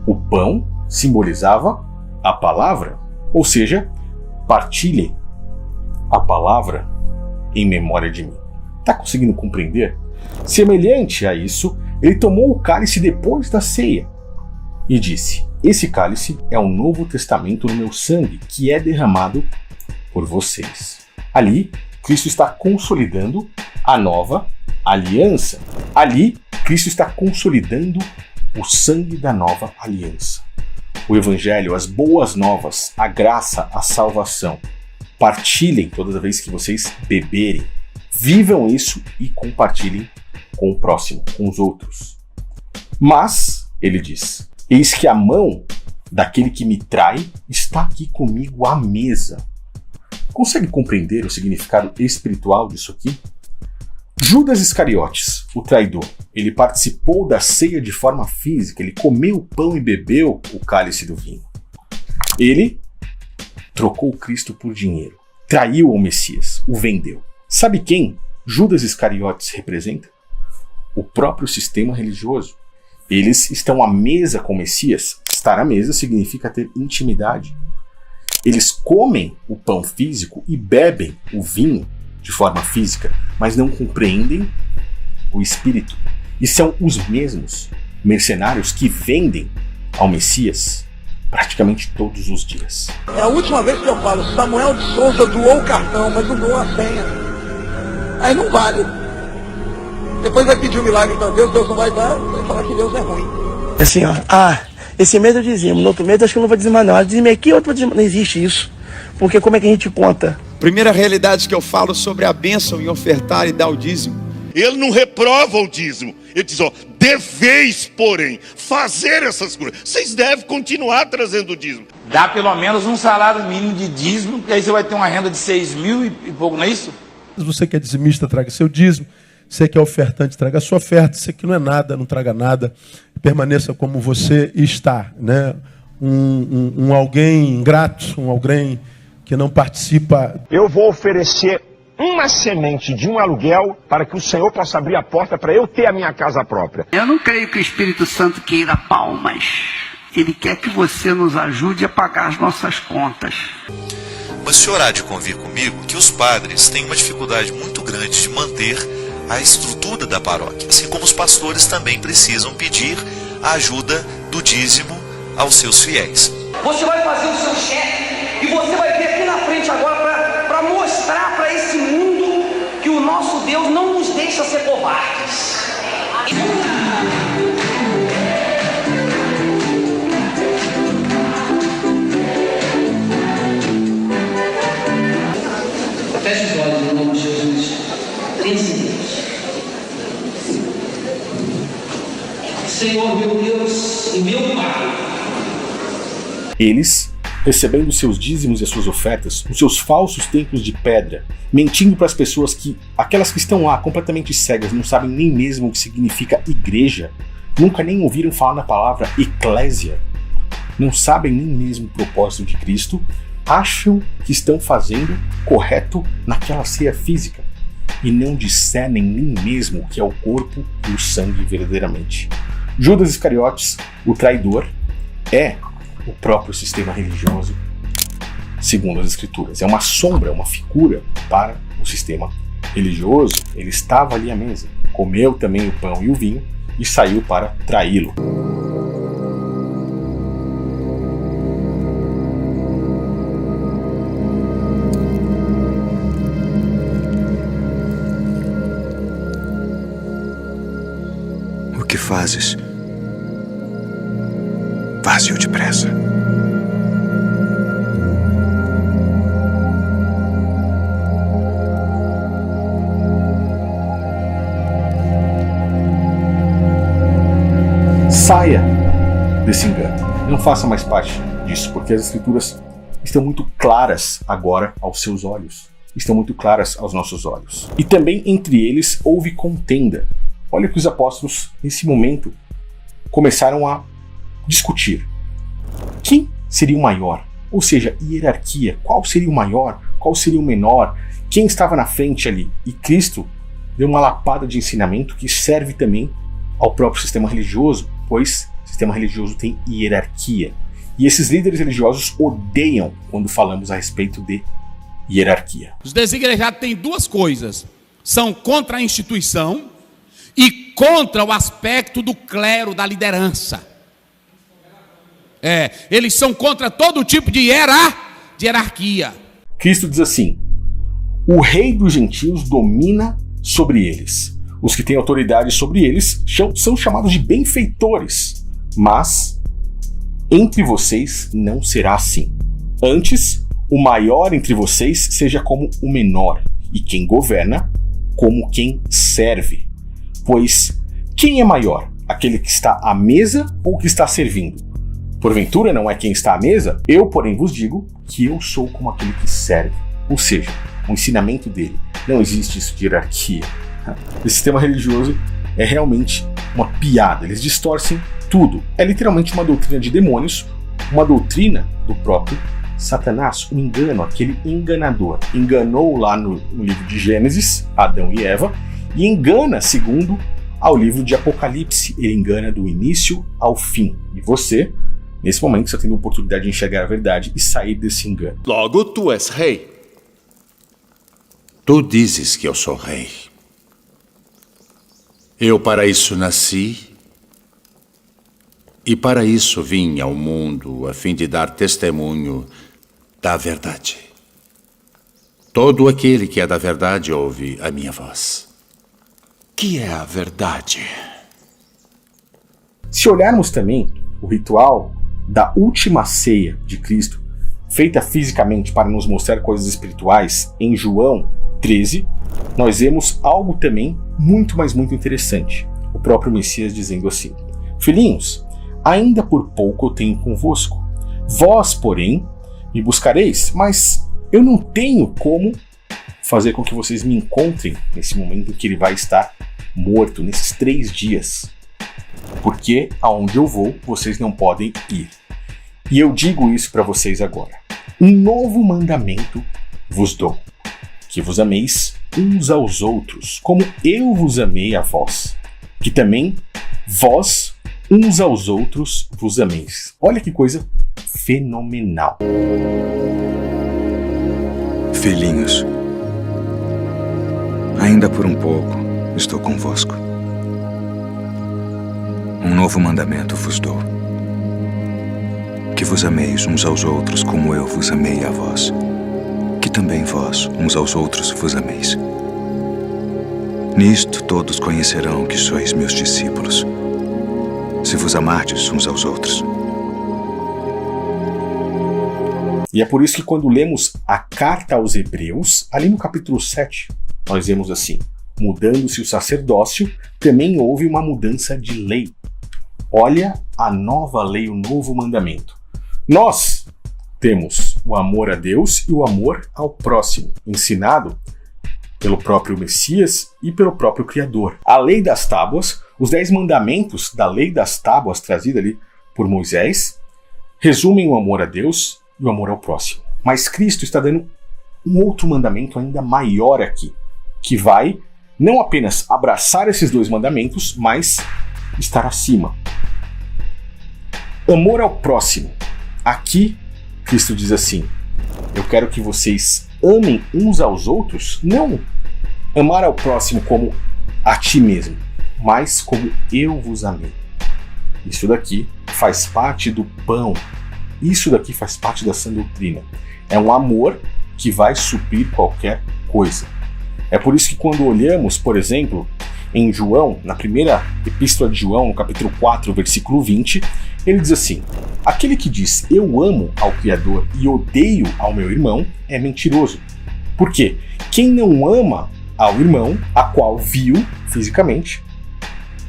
O pão simbolizava a palavra, ou seja, partilhem a palavra em memória de mim. Está conseguindo compreender? Semelhante a isso, ele tomou o cálice depois da ceia e disse: esse cálice é o Novo Testamento no meu sangue, que é derramado por vocês. Ali, Cristo está consolidando a nova aliança. Ali, Cristo está consolidando o sangue da nova aliança. O Evangelho, as boas novas, a graça, a salvação. Partilhem toda vez que vocês beberem. Vivam isso e compartilhem com o próximo, com os outros. Mas, ele diz, eis que a mão daquele que me trai está aqui comigo à mesa. Consegue compreender o significado espiritual disso aqui? Judas Iscariotes, o traidor, ele participou da ceia de forma física, ele comeu o pão e bebeu o cálice do vinho. Ele trocou Cristo por dinheiro, traiu o Messias, o vendeu. Sabe quem Judas Iscariotes representa? O próprio sistema religioso. Eles estão à mesa com o Messias. Estar à mesa significa ter intimidade. Eles comem o pão físico e bebem o vinho de forma física, mas não compreendem o espírito. E são os mesmos mercenários que vendem ao Messias praticamente todos os dias. É a última vez que eu falo, Samuel de Souza doou o cartão, mas não doou a senha. Aí não vale. Depois vai pedir um milagre para Deus, Deus não vai dar, vai falar que Deus é ruim. Assim, ó, esse mês eu dizimo, no outro mês acho que eu não vou dizimar não. Eu dizimei aqui, outro vou dizimar. Não existe isso. Porque como é que a gente conta? Primeira realidade que eu falo sobre a bênção em ofertar e dar o dízimo. Ele não reprova o dízimo. Ele diz, ó, deveis, porém, fazer essas coisas. Vocês devem continuar trazendo o dízimo. Dá pelo menos um salário mínimo de dízimo, porque aí você vai ter uma renda de 6 mil e pouco, não é isso? Você que é dizimista, traga seu dízimo. Você que é ofertante, traga a sua oferta. Você que não é nada, não traga nada. Permaneça como você está, né? Um alguém ingrato, um alguém que não participa. Eu vou oferecer uma semente de um aluguel para que o Senhor possa abrir a porta para eu ter a minha casa própria. Eu não creio que o Espírito Santo queira palmas. Ele quer que você nos ajude a pagar as nossas contas. Mas o senhor há de convir comigo que os padres têm uma dificuldade muito grande de manter a estrutura da paróquia, assim como os pastores também precisam pedir a ajuda do dízimo aos seus fiéis. Você vai fazer o seu cheque e você vai vir aqui na frente agora para mostrar para esse mundo que o nosso Deus não nos deixa ser covardes. Feche os olhos em nome de Jesus. 3 minutos. Senhor, meu Deus e meu Pai. Eles, recebendo seus dízimos e as suas ofertas, os seus falsos templos de pedra, mentindo para as pessoas que, aquelas que estão lá completamente cegas, não sabem nem mesmo o que significa igreja, nunca nem ouviram falar na palavra eclésia, não sabem nem mesmo o propósito de Cristo, acham que estão fazendo correto naquela ceia física e não discernem nem mesmo o que é o corpo e o sangue verdadeiramente. Judas Iscariotes, o traidor, é o próprio sistema religioso, segundo as Escrituras. É uma sombra, uma figura para o sistema religioso. Ele estava ali à mesa, comeu também o pão e o vinho e saiu para traí-lo. O que fazes? Faze-o depressa. Saia desse engano. Não faça mais parte disso, porque as Escrituras estão muito claras agora aos seus olhos. Estão muito claras aos nossos olhos. E também entre eles houve contenda. Olha que os apóstolos, nesse momento, começaram a discutir. Quem seria o maior? Ou seja, hierarquia. Qual seria o maior? Qual seria o menor? Quem estava na frente ali? E Cristo deu uma lapada de ensinamento que serve também ao próprio sistema religioso, pois o sistema religioso tem hierarquia. E esses líderes religiosos odeiam quando falamos a respeito de hierarquia. Os desigrejados têm duas coisas. São contra a instituição e contra o aspecto do clero, da liderança. Eles são contra todo tipo de hierarquia. Cristo diz assim: o rei dos gentios domina sobre eles. Os que têm autoridade sobre eles são chamados de benfeitores, mas entre vocês não será assim. Antes, o maior entre vocês seja como o menor, e quem governa como quem serve. Pois quem é maior, aquele que está à mesa ou que está servindo? Porventura não é quem está à mesa? Eu, porém, vos digo que eu sou como aquele que serve. Ou seja, o ensinamento dele. Não existe isso de hierarquia. Esse sistema religioso é realmente uma piada. Eles distorcem tudo. É literalmente uma doutrina de demônios, uma doutrina do próprio Satanás, um engano, aquele enganador. Enganou lá no livro de Gênesis, Adão e Eva, e engana segundo ao livro de Apocalipse. Ele engana do início ao fim. E você, nesse momento, está tendo a oportunidade de enxergar a verdade e sair desse engano. Logo, tu és rei. Tu dizes que eu sou rei. Eu para isso nasci e para isso vim ao mundo, a fim de dar testemunho da verdade. Todo aquele que é da verdade ouve a minha voz. Que é a verdade? Se olharmos também o ritual da última ceia de Cristo, feita fisicamente para nos mostrar coisas espirituais, em João 13, nós vemos algo também muito, mas muito interessante. O próprio Messias dizendo assim: Filhinhos, ainda por pouco eu tenho convosco. Vós, porém, me buscareis, mas eu não tenho como fazer com que vocês me encontrem nesse momento em que ele vai estar morto, nesses 3 dias. Porque aonde eu vou, vocês não podem ir. E eu digo isso para vocês agora. Um novo mandamento vos dou, que vos ameis uns aos outros, como eu vos amei a vós, que também vós uns aos outros vos ameis. Olha que coisa fenomenal. Filhinhos, ainda por um pouco estou convosco. Um novo mandamento vos dou, que vos ameis uns aos outros como eu vos amei a vós, que também vós uns aos outros vos ameis. Nisto todos conhecerão que sois meus discípulos, se vos amardes uns aos outros. E é por isso que quando lemos a carta aos Hebreus, ali no capítulo 7, nós vemos assim: mudando-se o sacerdócio, também houve uma mudança de lei. Olha a nova lei, o novo mandamento. Nós temos o amor a Deus e o amor ao próximo, ensinado pelo próprio Messias e pelo próprio Criador. A lei das tábuas, os 10 mandamentos da lei das tábuas trazida ali por Moisés, resumem o amor a Deus e o amor ao próximo. Mas Cristo está dando um outro mandamento ainda maior aqui, que vai não apenas abraçar esses 2 mandamentos, mas estar acima. Amor ao próximo. Aqui, Cristo diz assim: eu quero que vocês amem uns aos outros, não amar ao próximo como a ti mesmo, mas como eu vos amei. Isso daqui faz parte do pão. Isso daqui faz parte da sã doutrina. É um amor que vai suprir qualquer coisa. É por isso que quando olhamos, por exemplo, em João, na primeira epístola de João, no capítulo 4, versículo 20, ele diz assim: aquele que diz eu amo ao Criador e odeio ao meu irmão é mentiroso. Por quê? Quem não ama ao irmão, a qual viu fisicamente,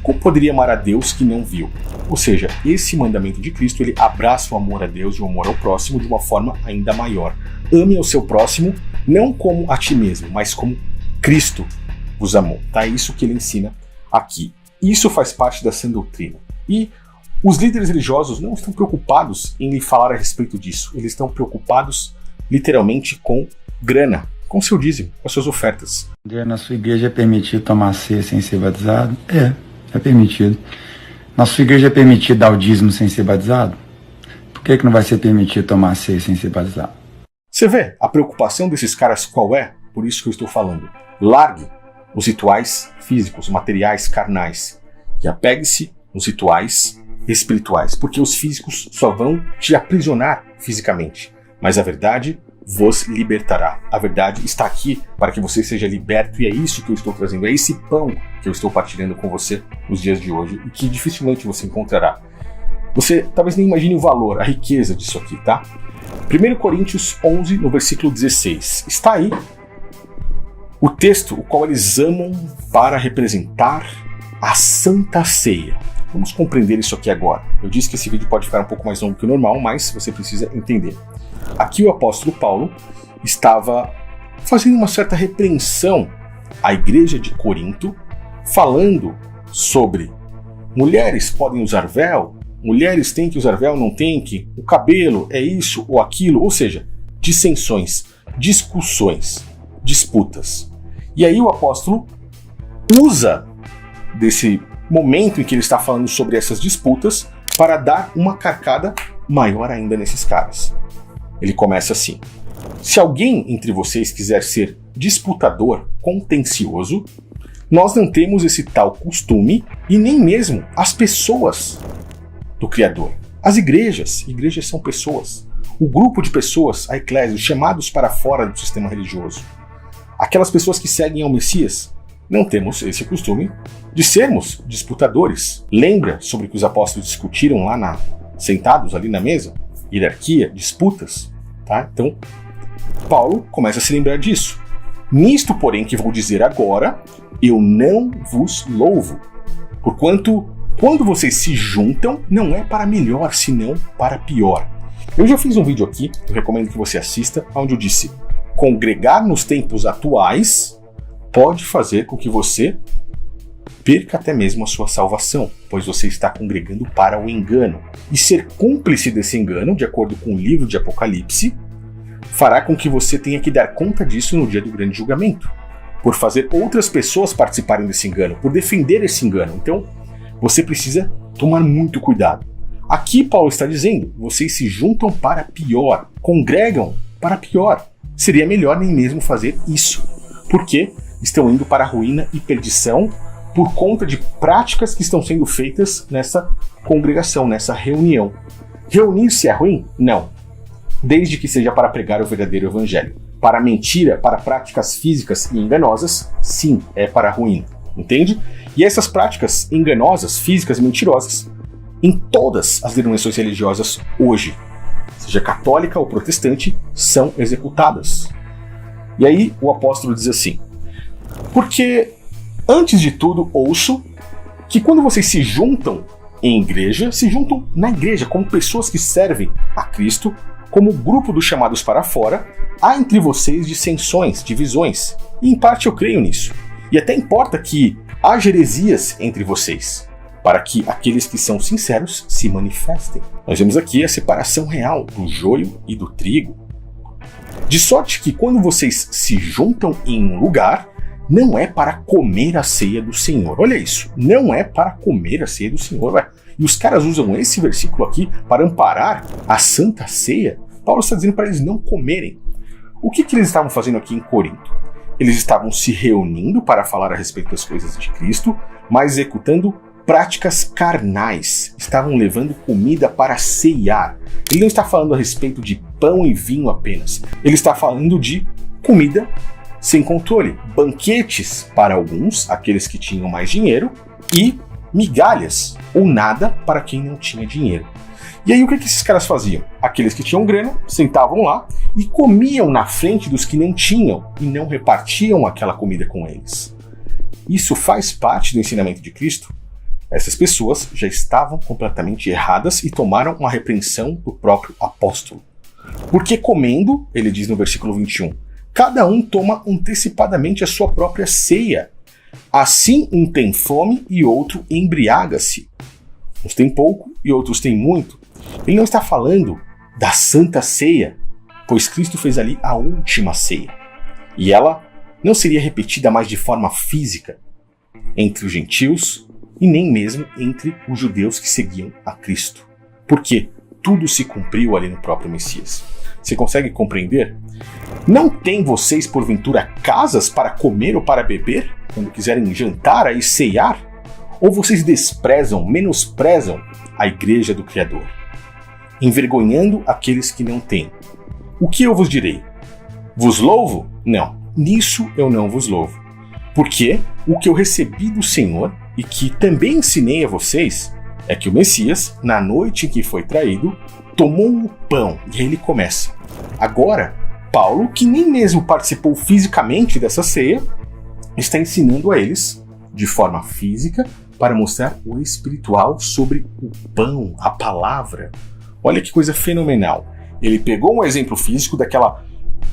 como poderia amar a Deus que não viu? Ou seja, esse mandamento de Cristo, ele abraça o amor a Deus e o amor ao próximo de uma forma ainda maior. Ame ao seu próximo, não como a ti mesmo, mas como Cristo vos amou. Tá? É isso que ele ensina aqui. Isso faz parte da sã doutrina. E os líderes religiosos não estão preocupados em lhe falar a respeito disso. Eles estão preocupados, literalmente, com grana, com seu dízimo, com as suas ofertas. Na sua igreja é permitido tomar ceia sem ser batizado? É permitido. Na sua igreja é permitido dar o dízimo sem ser batizado? Por que não vai ser permitido tomar ceia sem ser batizado? Você vê a preocupação desses caras qual é? Por isso que eu estou falando. Largue os rituais físicos, materiais, carnais, e apegue-se nos rituais espirituais, porque os físicos só vão te aprisionar fisicamente, mas a verdade vos libertará. A verdade está aqui para que você seja liberto, e é isso que eu estou trazendo, é esse pão que eu estou partilhando com você nos dias de hoje e que dificilmente você encontrará. Você talvez nem imagine o valor, a riqueza disso aqui, tá? 1 Coríntios 11, no versículo 16. Está aí o texto o qual eles amam para representar a Santa Ceia. Vamos compreender isso aqui agora. Eu disse que esse vídeo pode ficar um pouco mais longo que o normal, mas você precisa entender. Aqui o apóstolo Paulo estava fazendo uma certa repreensão à igreja de Corinto, falando sobre mulheres podem usar véu, mulheres têm que usar véu, não têm que, o cabelo é isso ou aquilo, ou seja, dissensões, discussões, disputas. E aí o apóstolo usa desse momento em que ele está falando sobre essas disputas para dar uma carcada maior ainda nesses caras. Ele começa assim: se alguém entre vocês quiser ser disputador, contencioso, nós não temos esse tal costume e nem mesmo as pessoas do Criador. As igrejas são pessoas. O grupo de pessoas, a eclésia, chamados para fora do sistema religioso. Aquelas pessoas que seguem ao Messias, não temos esse costume de sermos disputadores. Lembra sobre o que os apóstolos discutiram lá sentados ali na mesa? Hierarquia, disputas. Tá? Então, Paulo começa a se lembrar disso. Nisto, porém, que vou dizer agora, eu não vos louvo. Porquanto, quando vocês se juntam, não é para melhor, senão para pior. Eu já fiz um vídeo aqui, eu recomendo que você assista, onde eu disse: congregar nos tempos atuais pode fazer com que você perca até mesmo a sua salvação, pois você está congregando para o engano. E ser cúmplice desse engano, de acordo com o livro de Apocalipse, fará com que você tenha que dar conta disso no dia do grande julgamento, por fazer outras pessoas participarem desse engano, por defender esse engano. Então, você precisa tomar muito cuidado. Aqui Paulo está dizendo: vocês se juntam para pior, congregam para pior. Seria melhor nem mesmo fazer isso, porque estão indo para a ruína e perdição por conta de práticas que estão sendo feitas nessa congregação, nessa reunião. Reunir-se é ruim? Não. Desde que seja para pregar o verdadeiro evangelho. Para mentira, para práticas físicas e enganosas, sim, é para a ruína. Entende? E essas práticas enganosas, físicas e mentirosas, em todas as denominações religiosas hoje, seja católica ou protestante, são executadas. E aí o apóstolo diz assim: porque, antes de tudo, ouço que quando vocês se juntam em igreja, se juntam na igreja como pessoas que servem a Cristo, como grupo dos chamados para fora, há entre vocês dissensões, divisões. E em parte eu creio nisso. E até importa que haja heresias entre vocês, para que aqueles que são sinceros se manifestem. Nós vemos aqui a separação real do joio e do trigo. De sorte que quando vocês se juntam em um lugar, não é para comer a ceia do Senhor. Olha isso, não é para comer a ceia do Senhor. Ué. E os caras usam esse versículo aqui para amparar a Santa Ceia. Paulo está dizendo para eles não comerem. O que eles estavam fazendo aqui em Corinto? Eles estavam se reunindo para falar a respeito das coisas de Cristo, mas executando práticas carnais. Estavam levando comida para ceiar. Ele não está falando a respeito de pão e vinho apenas. Ele está falando de comida sem controle. Banquetes para alguns, aqueles que tinham mais dinheiro, e migalhas, ou nada para quem não tinha dinheiro. E aí o que esses caras faziam? Aqueles que tinham grana sentavam lá e comiam na frente dos que não tinham e não repartiam aquela comida com eles. Isso faz parte do ensinamento de Cristo? Essas pessoas já estavam completamente erradas e tomaram uma repreensão do próprio apóstolo. Porque comendo, ele diz no versículo 21, cada um toma antecipadamente a sua própria ceia. Assim um tem fome e outro embriaga-se. Uns têm pouco e outros têm muito. Ele não está falando da Santa Ceia, pois Cristo fez ali a última ceia. E ela não seria repetida mais de forma física entre os gentios e nem mesmo entre os judeus que seguiam a Cristo. Porque tudo se cumpriu ali no próprio Messias. Você consegue compreender? Não tem vocês, porventura, casas para comer ou para beber, quando quiserem jantar e ceiar? Ou vocês desprezam, menosprezam a igreja do Criador, envergonhando aqueles que não têm? O que eu vos direi? Vos louvo? Não, nisso eu não vos louvo. Porque o que eu recebi do Senhor e que também ensinei a vocês é que o Messias, na noite em que foi traído, tomou o pão. E aí ele começa. Agora, Paulo, que nem mesmo participou fisicamente dessa ceia, está ensinando a eles, de forma física, para mostrar o espiritual sobre o pão, a palavra. Olha que coisa fenomenal. Ele pegou um exemplo físico daquela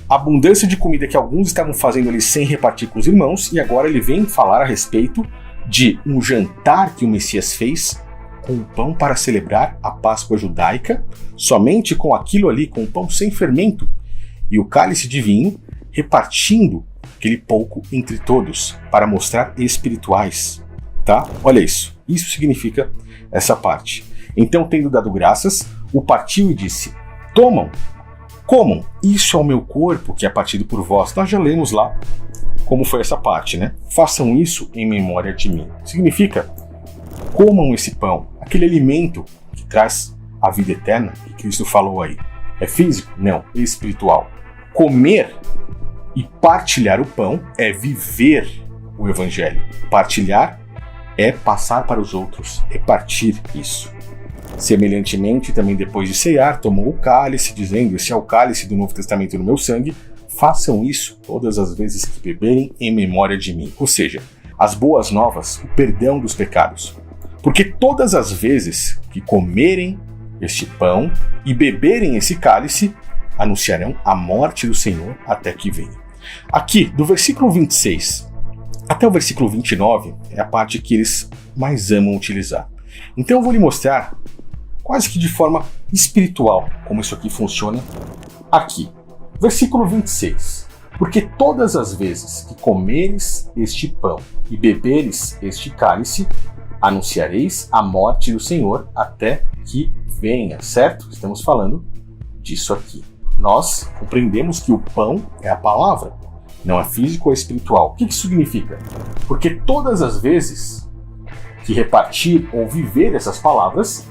abundância de comida que alguns estavam fazendo ali sem repartir com os irmãos, e agora ele vem falar a respeito de um jantar que o Messias fez com o pão para celebrar a Páscoa judaica, somente com aquilo ali, com o pão sem fermento, e o cálice de vinho, repartindo aquele pouco entre todos, para mostrar espirituais, tá? Olha isso, isso significa essa parte. Então, tendo dado graças, o partiu e disse: tomam, comam, isso é o meu corpo que é partido por vós. Nós já lemos lá como foi essa parte, né? Façam isso em memória de mim. Significa, comam esse pão, aquele alimento que traz a vida eterna que Cristo falou aí. É físico? Não, é espiritual. Comer e partilhar o pão é viver o evangelho. Partilhar é passar para os outros, repartir isso. Semelhantemente, também depois de cear, tomou o cálice, dizendo: esse é o cálice do Novo Testamento no meu sangue, façam isso todas as vezes que beberem em memória de mim. Ou seja, as boas novas, o perdão dos pecados. Porque todas as vezes que comerem este pão e beberem esse cálice, anunciarão a morte do Senhor até que venha. Aqui, do versículo 26 até o versículo 29, é a parte que eles mais amam utilizar. Então eu vou lhe mostrar, quase que de forma espiritual, como isso aqui funciona aqui. Versículo 26. Porque todas as vezes que comeres este pão e beberes este cálice, anunciareis a morte do Senhor até que venha, certo? Estamos falando disso aqui. Nós compreendemos que o pão é a palavra, não é físico ou espiritual. O que isso significa? Porque todas as vezes que repartir ou viver essas palavras,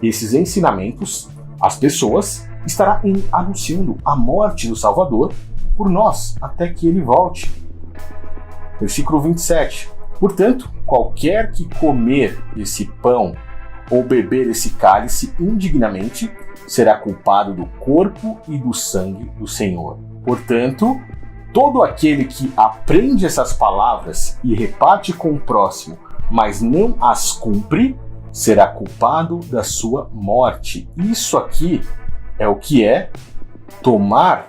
esses ensinamentos, as pessoas estará anunciando a morte do Salvador por nós, até que ele volte. Versículo 27. Portanto, qualquer que comer esse pão ou beber esse cálice indignamente, será culpado do corpo e do sangue do Senhor. Portanto, todo aquele que aprende essas palavras e reparte com o próximo, mas não as cumpre, será culpado da sua morte. Isso aqui é o que é tomar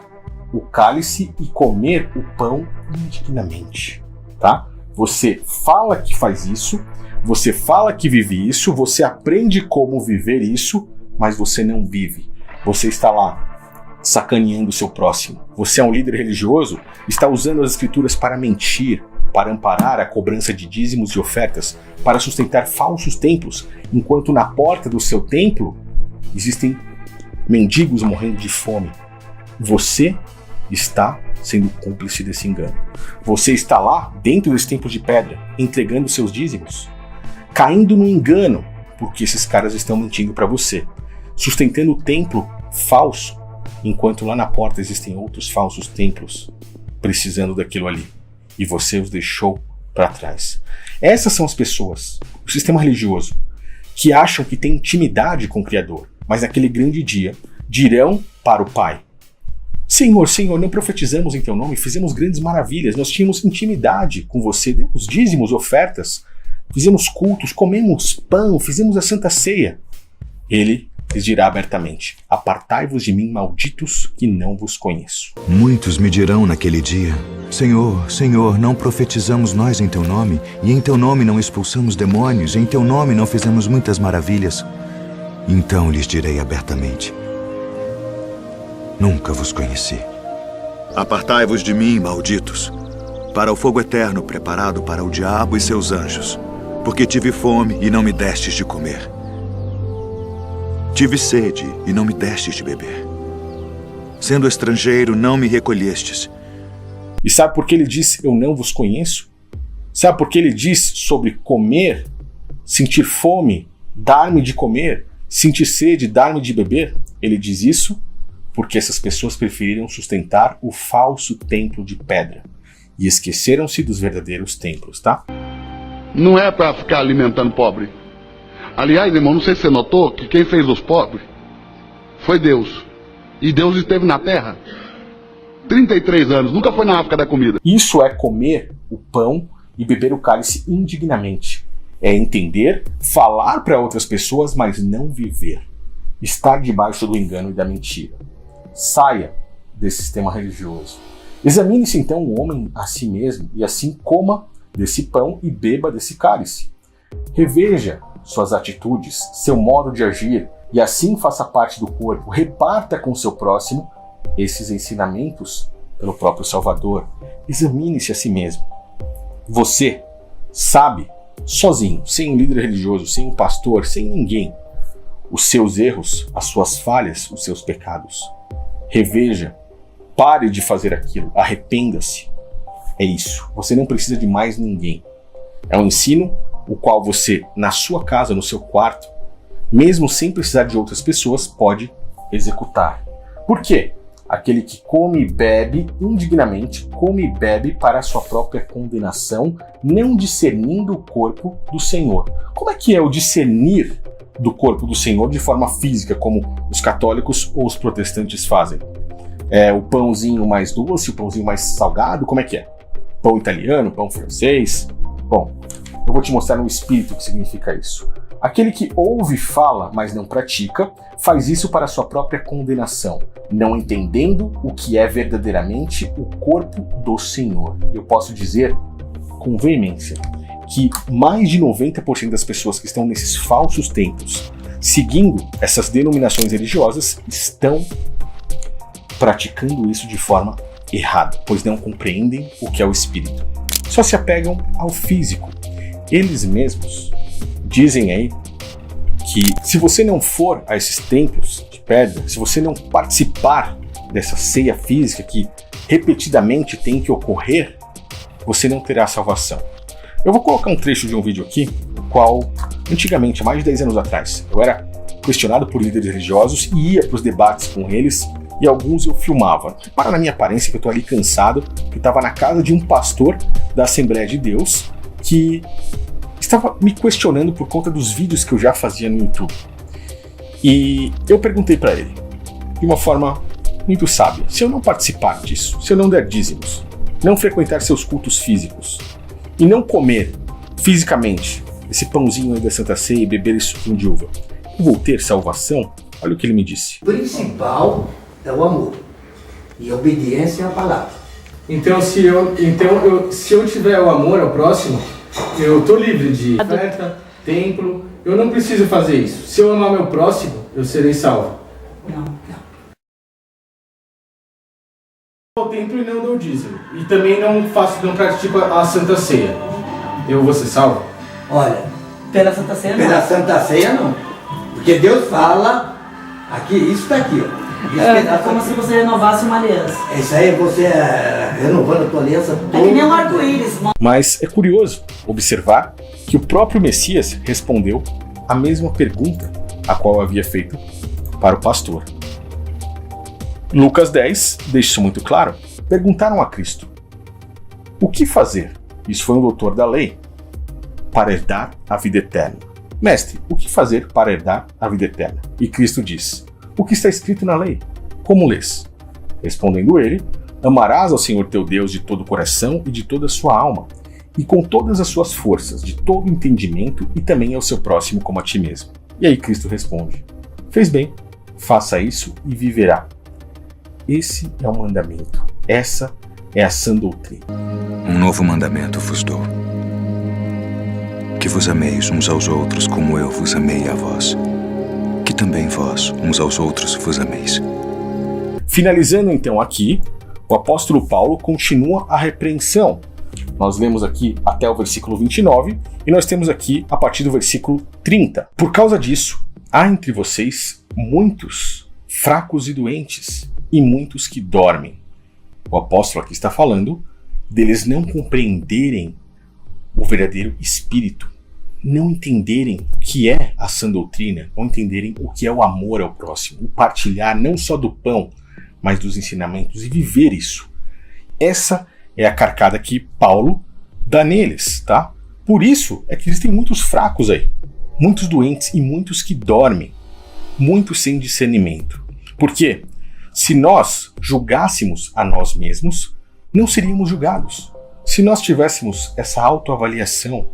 o cálice e comer o pão indignamente, tá? Você fala que faz isso, você fala que vive isso, você aprende como viver isso, mas você não vive. Você está lá sacaneando o seu próximo. Você é um líder religioso, está usando as escrituras para mentir, para amparar a cobrança de dízimos e ofertas, para sustentar falsos templos, enquanto na porta do seu templo existem mendigos morrendo de fome. Você está sendo cúmplice desse engano. Você está lá, dentro desse templo de pedra, entregando seus dízimos, caindo no engano, porque esses caras estão mentindo para você, sustentando o templo falso, enquanto lá na porta existem outros falsos templos precisando daquilo ali, e você os deixou para trás. Essas são as pessoas, o sistema religioso, que acham que tem intimidade com o Criador, mas naquele grande dia dirão para o Pai: Senhor, Senhor, não profetizamos em teu nome, fizemos grandes maravilhas, nós tínhamos intimidade com você, demos dízimos, ofertas, fizemos cultos, comemos pão, fizemos a Santa Ceia. Ele lhes dirá abertamente: apartai-vos de mim, malditos, que não vos conheço. Muitos me dirão naquele dia: Senhor, Senhor, não profetizamos nós em teu nome, e em teu nome não expulsamos demônios, em teu nome não fizemos muitas maravilhas. Então lhes direi abertamente: nunca vos conheci. Apartai-vos de mim, malditos, para o fogo eterno preparado para o diabo e seus anjos, porque tive fome e não me destes de comer. Tive sede e não me destes de beber. Sendo estrangeiro, não me recolhestes. E sabe por que ele diz: eu não vos conheço? Sabe por que ele diz sobre comer, sentir fome, dar-me de comer, sentir sede, dar-me de beber? Ele diz isso porque essas pessoas preferiram sustentar o falso templo de pedra e esqueceram-se dos verdadeiros templos, tá? Não é para ficar alimentando pobre. Aliás, irmão, não sei se você notou que quem fez os pobres foi Deus. E Deus esteve na terra 33 anos, nunca foi na África da comida. Isso é comer o pão e beber o cálice indignamente. É entender, falar para outras pessoas, mas não viver. Estar debaixo do engano e da mentira. Saia desse sistema religioso. Examine-se então o homem a si mesmo e assim coma desse pão e beba desse cálice. Reveja suas atitudes, seu modo de agir e assim faça parte do corpo. Reparta com seu próximo esses ensinamentos pelo próprio Salvador. Examine-se a si mesmo. Você sabe, sozinho, sem um líder religioso, sem um pastor, sem ninguém, os seus erros, as suas falhas, os seus pecados. Reveja, pare de fazer aquilo, arrependa-se. É isso, você não precisa de mais ninguém. É um ensino o qual você, na sua casa, no seu quarto, mesmo sem precisar de outras pessoas, pode executar. Por quê? Aquele que come e bebe indignamente, come e bebe para a sua própria condenação, não discernindo o corpo do Senhor. Como é que é o discernir do corpo do Senhor de forma física, como os católicos ou os protestantes fazem? É o pãozinho mais doce, o pãozinho mais salgado, como é que é? Pão italiano, pão francês? Bom, eu vou te mostrar no espírito o que significa isso. Aquele que ouve e fala, mas não pratica, faz isso para a sua própria condenação, não entendendo o que é verdadeiramente o corpo do Senhor. Eu posso dizer com veemência que mais de 90% das pessoas que estão nesses falsos templos, seguindo essas denominações religiosas, estão praticando isso de forma errada, pois não compreendem o que é o espírito. Só se apegam ao físico. Eles mesmos dizem aí que se você não for a esses templos de pedra, se você não participar dessa ceia física que repetidamente tem que ocorrer, você não terá salvação. Eu vou colocar um trecho de um vídeo aqui, no qual, antigamente, há mais de 10 anos atrás, eu era questionado por líderes religiosos e ia para os debates com eles, e alguns eu filmava. Para na minha aparência, que eu estou ali cansado, que eu estava na casa de um pastor da Assembleia de Deus, que estava me questionando por conta dos vídeos que eu já fazia no YouTube. E eu perguntei para ele, de uma forma muito sábia, se eu não participar disso, se eu não der dízimos, não frequentar seus cultos físicos, e não comer fisicamente esse pãozinho aí da Santa Ceia e beber esse suquinho de uva, eu vou ter salvação? Olha o que ele me disse. O principal é o amor e a obediência à palavra. Então, se eu tiver o amor ao próximo, eu estou livre de oferta, templo, eu não preciso fazer isso. Se eu amar meu próximo, eu serei salvo. Não. Ao templo e não dou dízimo. E também não pratico a Santa Ceia. Eu vou ser salvo? Olha, Pela Santa Ceia não. pela Santa Ceia não. Porque Deus fala, aqui, isso está aqui, ó. É como se você renovasse uma aliança. Isso aí, você renovando a tua aliança. É que nem um arco-íris. Mas é curioso observar que o próprio Messias respondeu a mesma pergunta a qual havia feito para o pastor. Lucas 10 deixa isso muito claro. Perguntaram a Cristo: o que fazer? Isso foi um doutor da lei. Para herdar a vida eterna. Mestre, o que fazer para herdar a vida eterna? E Cristo diz: o que está escrito na lei? Como lês? Respondendo ele: amarás ao Senhor teu Deus de todo o coração e de toda a sua alma, e com todas as suas forças, de todo o entendimento, e também ao seu próximo como a ti mesmo. E aí Cristo responde: fez bem, faça isso e viverá. Esse é o mandamento. Essa é a sã doutrina. Um novo mandamento vos dou: que vos ameis uns aos outros como eu vos amei a vós. Que também vós, uns aos outros, vos ameis. Finalizando então aqui, o apóstolo Paulo continua a repreensão. Nós lemos aqui até o versículo 29 e nós temos aqui a partir do versículo 30. Por causa disso, há entre vocês muitos fracos e doentes e muitos que dormem. O apóstolo aqui está falando deles não compreenderem o verdadeiro espírito, não entenderem o que é a sã doutrina, não entenderem o que é o amor ao próximo, o partilhar não só do pão, mas dos ensinamentos e viver isso. Essa é a carcada que Paulo dá neles, tá? Por isso é que existem muitos fracos aí, muitos doentes e muitos que dormem, muitos sem discernimento. Porque se nós julgássemos a nós mesmos, não seríamos julgados. Se nós tivéssemos essa autoavaliação,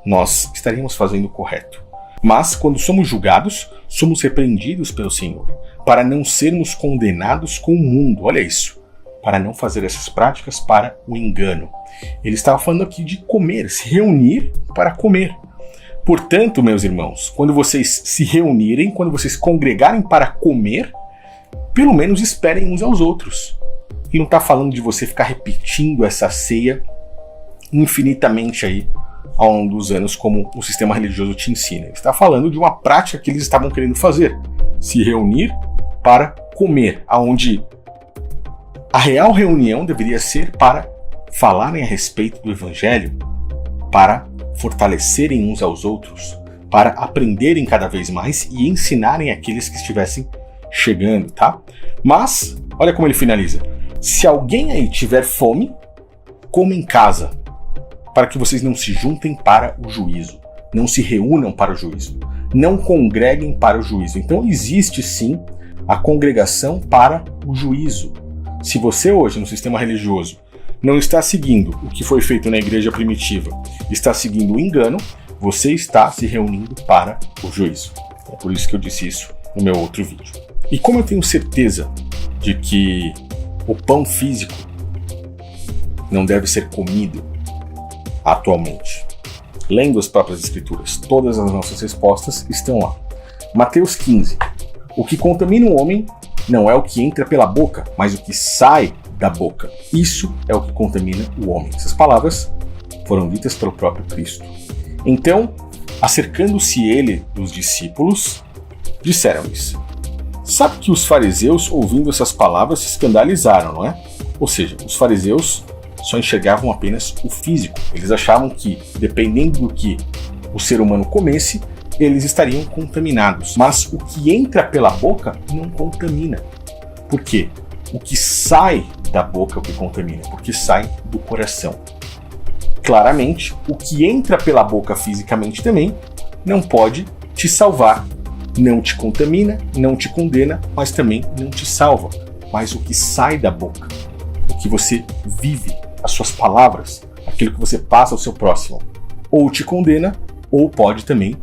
nós estaríamos fazendo o correto. Mas quando somos julgados, somos repreendidos pelo Senhor, para não sermos condenados com o mundo. Olha isso. Para não fazer essas práticas para o engano. Ele estava falando aqui de comer, se reunir para comer. Portanto, meus irmãos, quando vocês se reunirem, quando vocês congregarem para comer, pelo menos esperem uns aos outros. E não está falando de você ficar repetindo essa ceia infinitamente aí ao longo dos anos, como o sistema religioso te ensina. Ele está falando de uma prática que eles estavam querendo fazer. Se reunir para comer, aonde a real reunião deveria ser para falarem a respeito do Evangelho, para fortalecerem uns aos outros, para aprenderem cada vez mais e ensinarem aqueles que estivessem chegando, tá? Mas, olha como ele finaliza. Se alguém aí tiver fome, coma em casa, para que vocês não se juntem para o juízo, não se reúnam para o juízo, não congreguem para o juízo. Então existe sim a congregação para o juízo. Se você hoje no sistema religioso não está seguindo o que foi feito na igreja primitiva, está seguindo o engano, você está se reunindo para o juízo. É por isso que eu disse isso no meu outro vídeo. E como eu tenho certeza de que o pão físico não deve ser comido atualmente, lendo as próprias escrituras, todas as nossas respostas estão lá. Mateus 15. O que contamina o homem não é o que entra pela boca, mas o que sai da boca. Isso é o que contamina o homem. Essas palavras foram ditas pelo próprio Cristo. Então, acercando-se ele dos discípulos, disseram-lhes: sabe que os fariseus, ouvindo essas palavras, se escandalizaram, não é? Ou seja, os fariseus só enxergavam apenas o físico. Eles achavam que, dependendo do que o ser humano comesse, eles estariam contaminados. Mas o que entra pela boca não contamina. Por quê? O que sai da boca é o que contamina, porque sai do coração. Claramente, o que entra pela boca fisicamente também não pode te salvar. Não te contamina, não te condena, mas também não te salva. Mas o que sai da boca, o que você vive, as suas palavras, aquilo que você passa ao seu próximo, ou te condena, ou pode também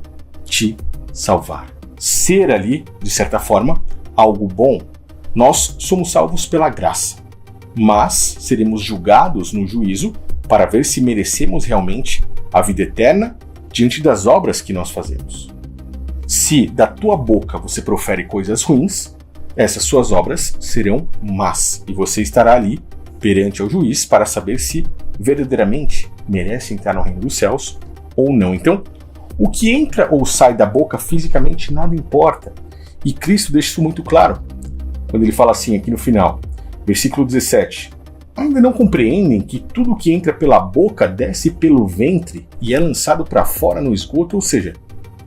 te salvar. Ser ali, de certa forma, algo bom. Nós somos salvos pela graça, mas seremos julgados no juízo para ver se merecemos realmente a vida eterna diante das obras que nós fazemos. Se da tua boca você profere coisas ruins, essas suas obras serão más, e você estará ali perante ao juiz para saber se verdadeiramente merece entrar no reino dos céus ou não. Então, o que entra ou sai da boca fisicamente nada importa. E Cristo deixa isso muito claro, quando ele fala assim aqui no final, versículo 17. Ainda não compreendem que tudo que entra pela boca desce pelo ventre e é lançado para fora no esgoto? Ou seja,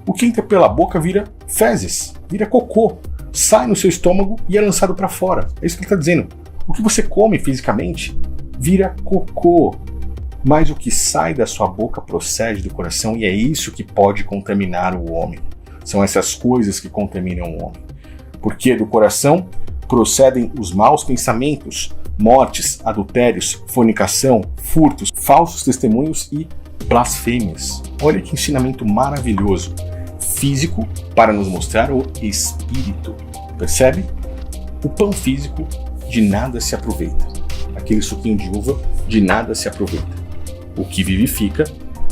o que entra pela boca vira fezes, vira cocô, sai no seu estômago e é lançado para fora. É isso que ele está dizendo. O que você come fisicamente vira cocô, mas o que sai da sua boca procede do coração, e é isso que pode contaminar o homem. São essas coisas que contaminam o homem. Porque do coração procedem os maus pensamentos, mortes, adultérios, fornicação, furtos, falsos testemunhos e blasfêmias. Olha que ensinamento maravilhoso. Físico para nos mostrar o espírito. Percebe? O pão físico de nada se aproveita. Aquele suquinho de uva de nada se aproveita. O que vivifica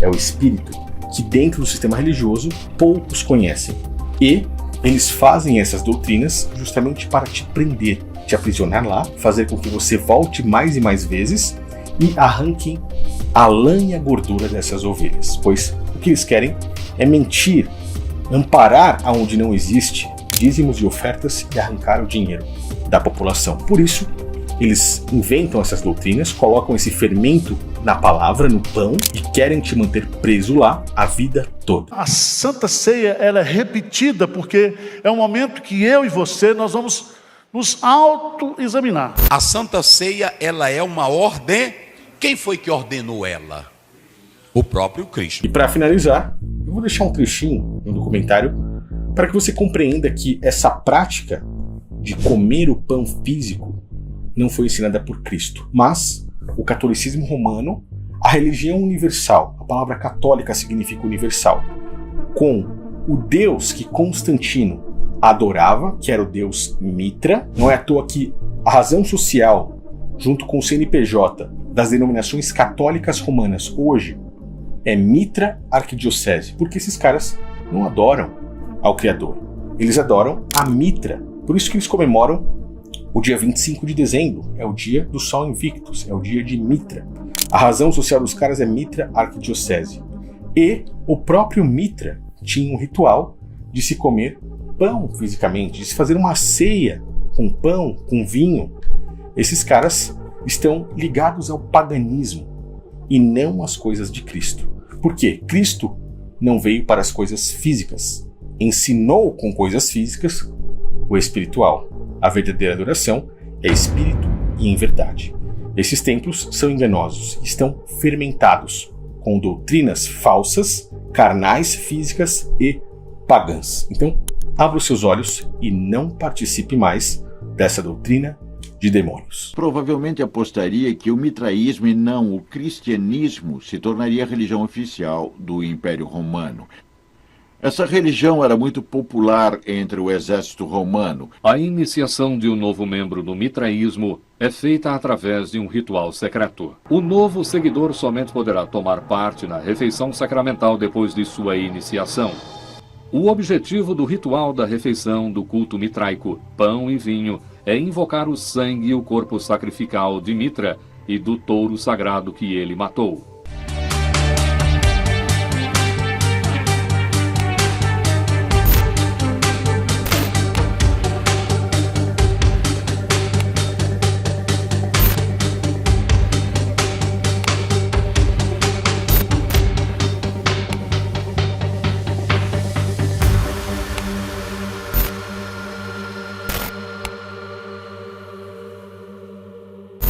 é o espírito, que dentro do sistema religioso poucos conhecem. E eles fazem essas doutrinas justamente para te prender, te aprisionar lá, fazer com que você volte mais e mais vezes e arranquem a lã e a gordura dessas ovelhas. Pois o que eles querem é mentir, amparar aonde não existe dízimos e ofertas e arrancar o dinheiro da população. Por isso, eles inventam essas doutrinas, colocam esse fermento na palavra, no pão, e querem te manter preso lá a vida toda. A Santa Ceia, ela é repetida porque é um momento que eu e você, nós vamos nos autoexaminar. A Santa Ceia, ela é uma ordem. Quem foi que ordenou ela? O próprio Cristo. E para finalizar, eu vou deixar um trechinho no documentário para que você compreenda que essa prática de comer o pão físico não foi ensinada por Cristo, mas o catolicismo romano, a religião universal, a palavra católica significa universal, com o Deus que Constantino adorava, que era o Deus Mitra. Não é à toa que a razão social, junto com o CNPJ das denominações católicas romanas hoje, é Mitra Arquidiocese, porque esses caras não adoram ao Criador, eles adoram a Mitra. Por isso que eles comemoram o dia 25 de dezembro, é o dia do Sol Invictus, é o dia de Mitra. A razão social dos caras é Mitra Arquidiocese. E o próprio Mitra tinha um ritual de se comer pão fisicamente, de se fazer uma ceia com pão, com vinho. Esses caras estão ligados ao paganismo e não às coisas de Cristo. Por quê? Cristo não veio para as coisas físicas, ensinou com coisas físicas o espiritual. A verdadeira adoração é espírito e em verdade. Esses templos são enganosos, estão fermentados com doutrinas falsas, carnais, físicas e pagãs. Então, abra os seus olhos e não participe mais dessa doutrina de demônios. Provavelmente apostaria que o mitraísmo e não o cristianismo se tornaria a religião oficial do Império Romano. Essa religião era muito popular entre o exército romano. A iniciação de um novo membro no mitraísmo é feita através de um ritual secreto. O novo seguidor somente poderá tomar parte na refeição sacramental depois de sua iniciação. O objetivo do ritual da refeição do culto mitraico, pão e vinho, é invocar o sangue e o corpo sacrificial de Mitra e do touro sagrado que ele matou.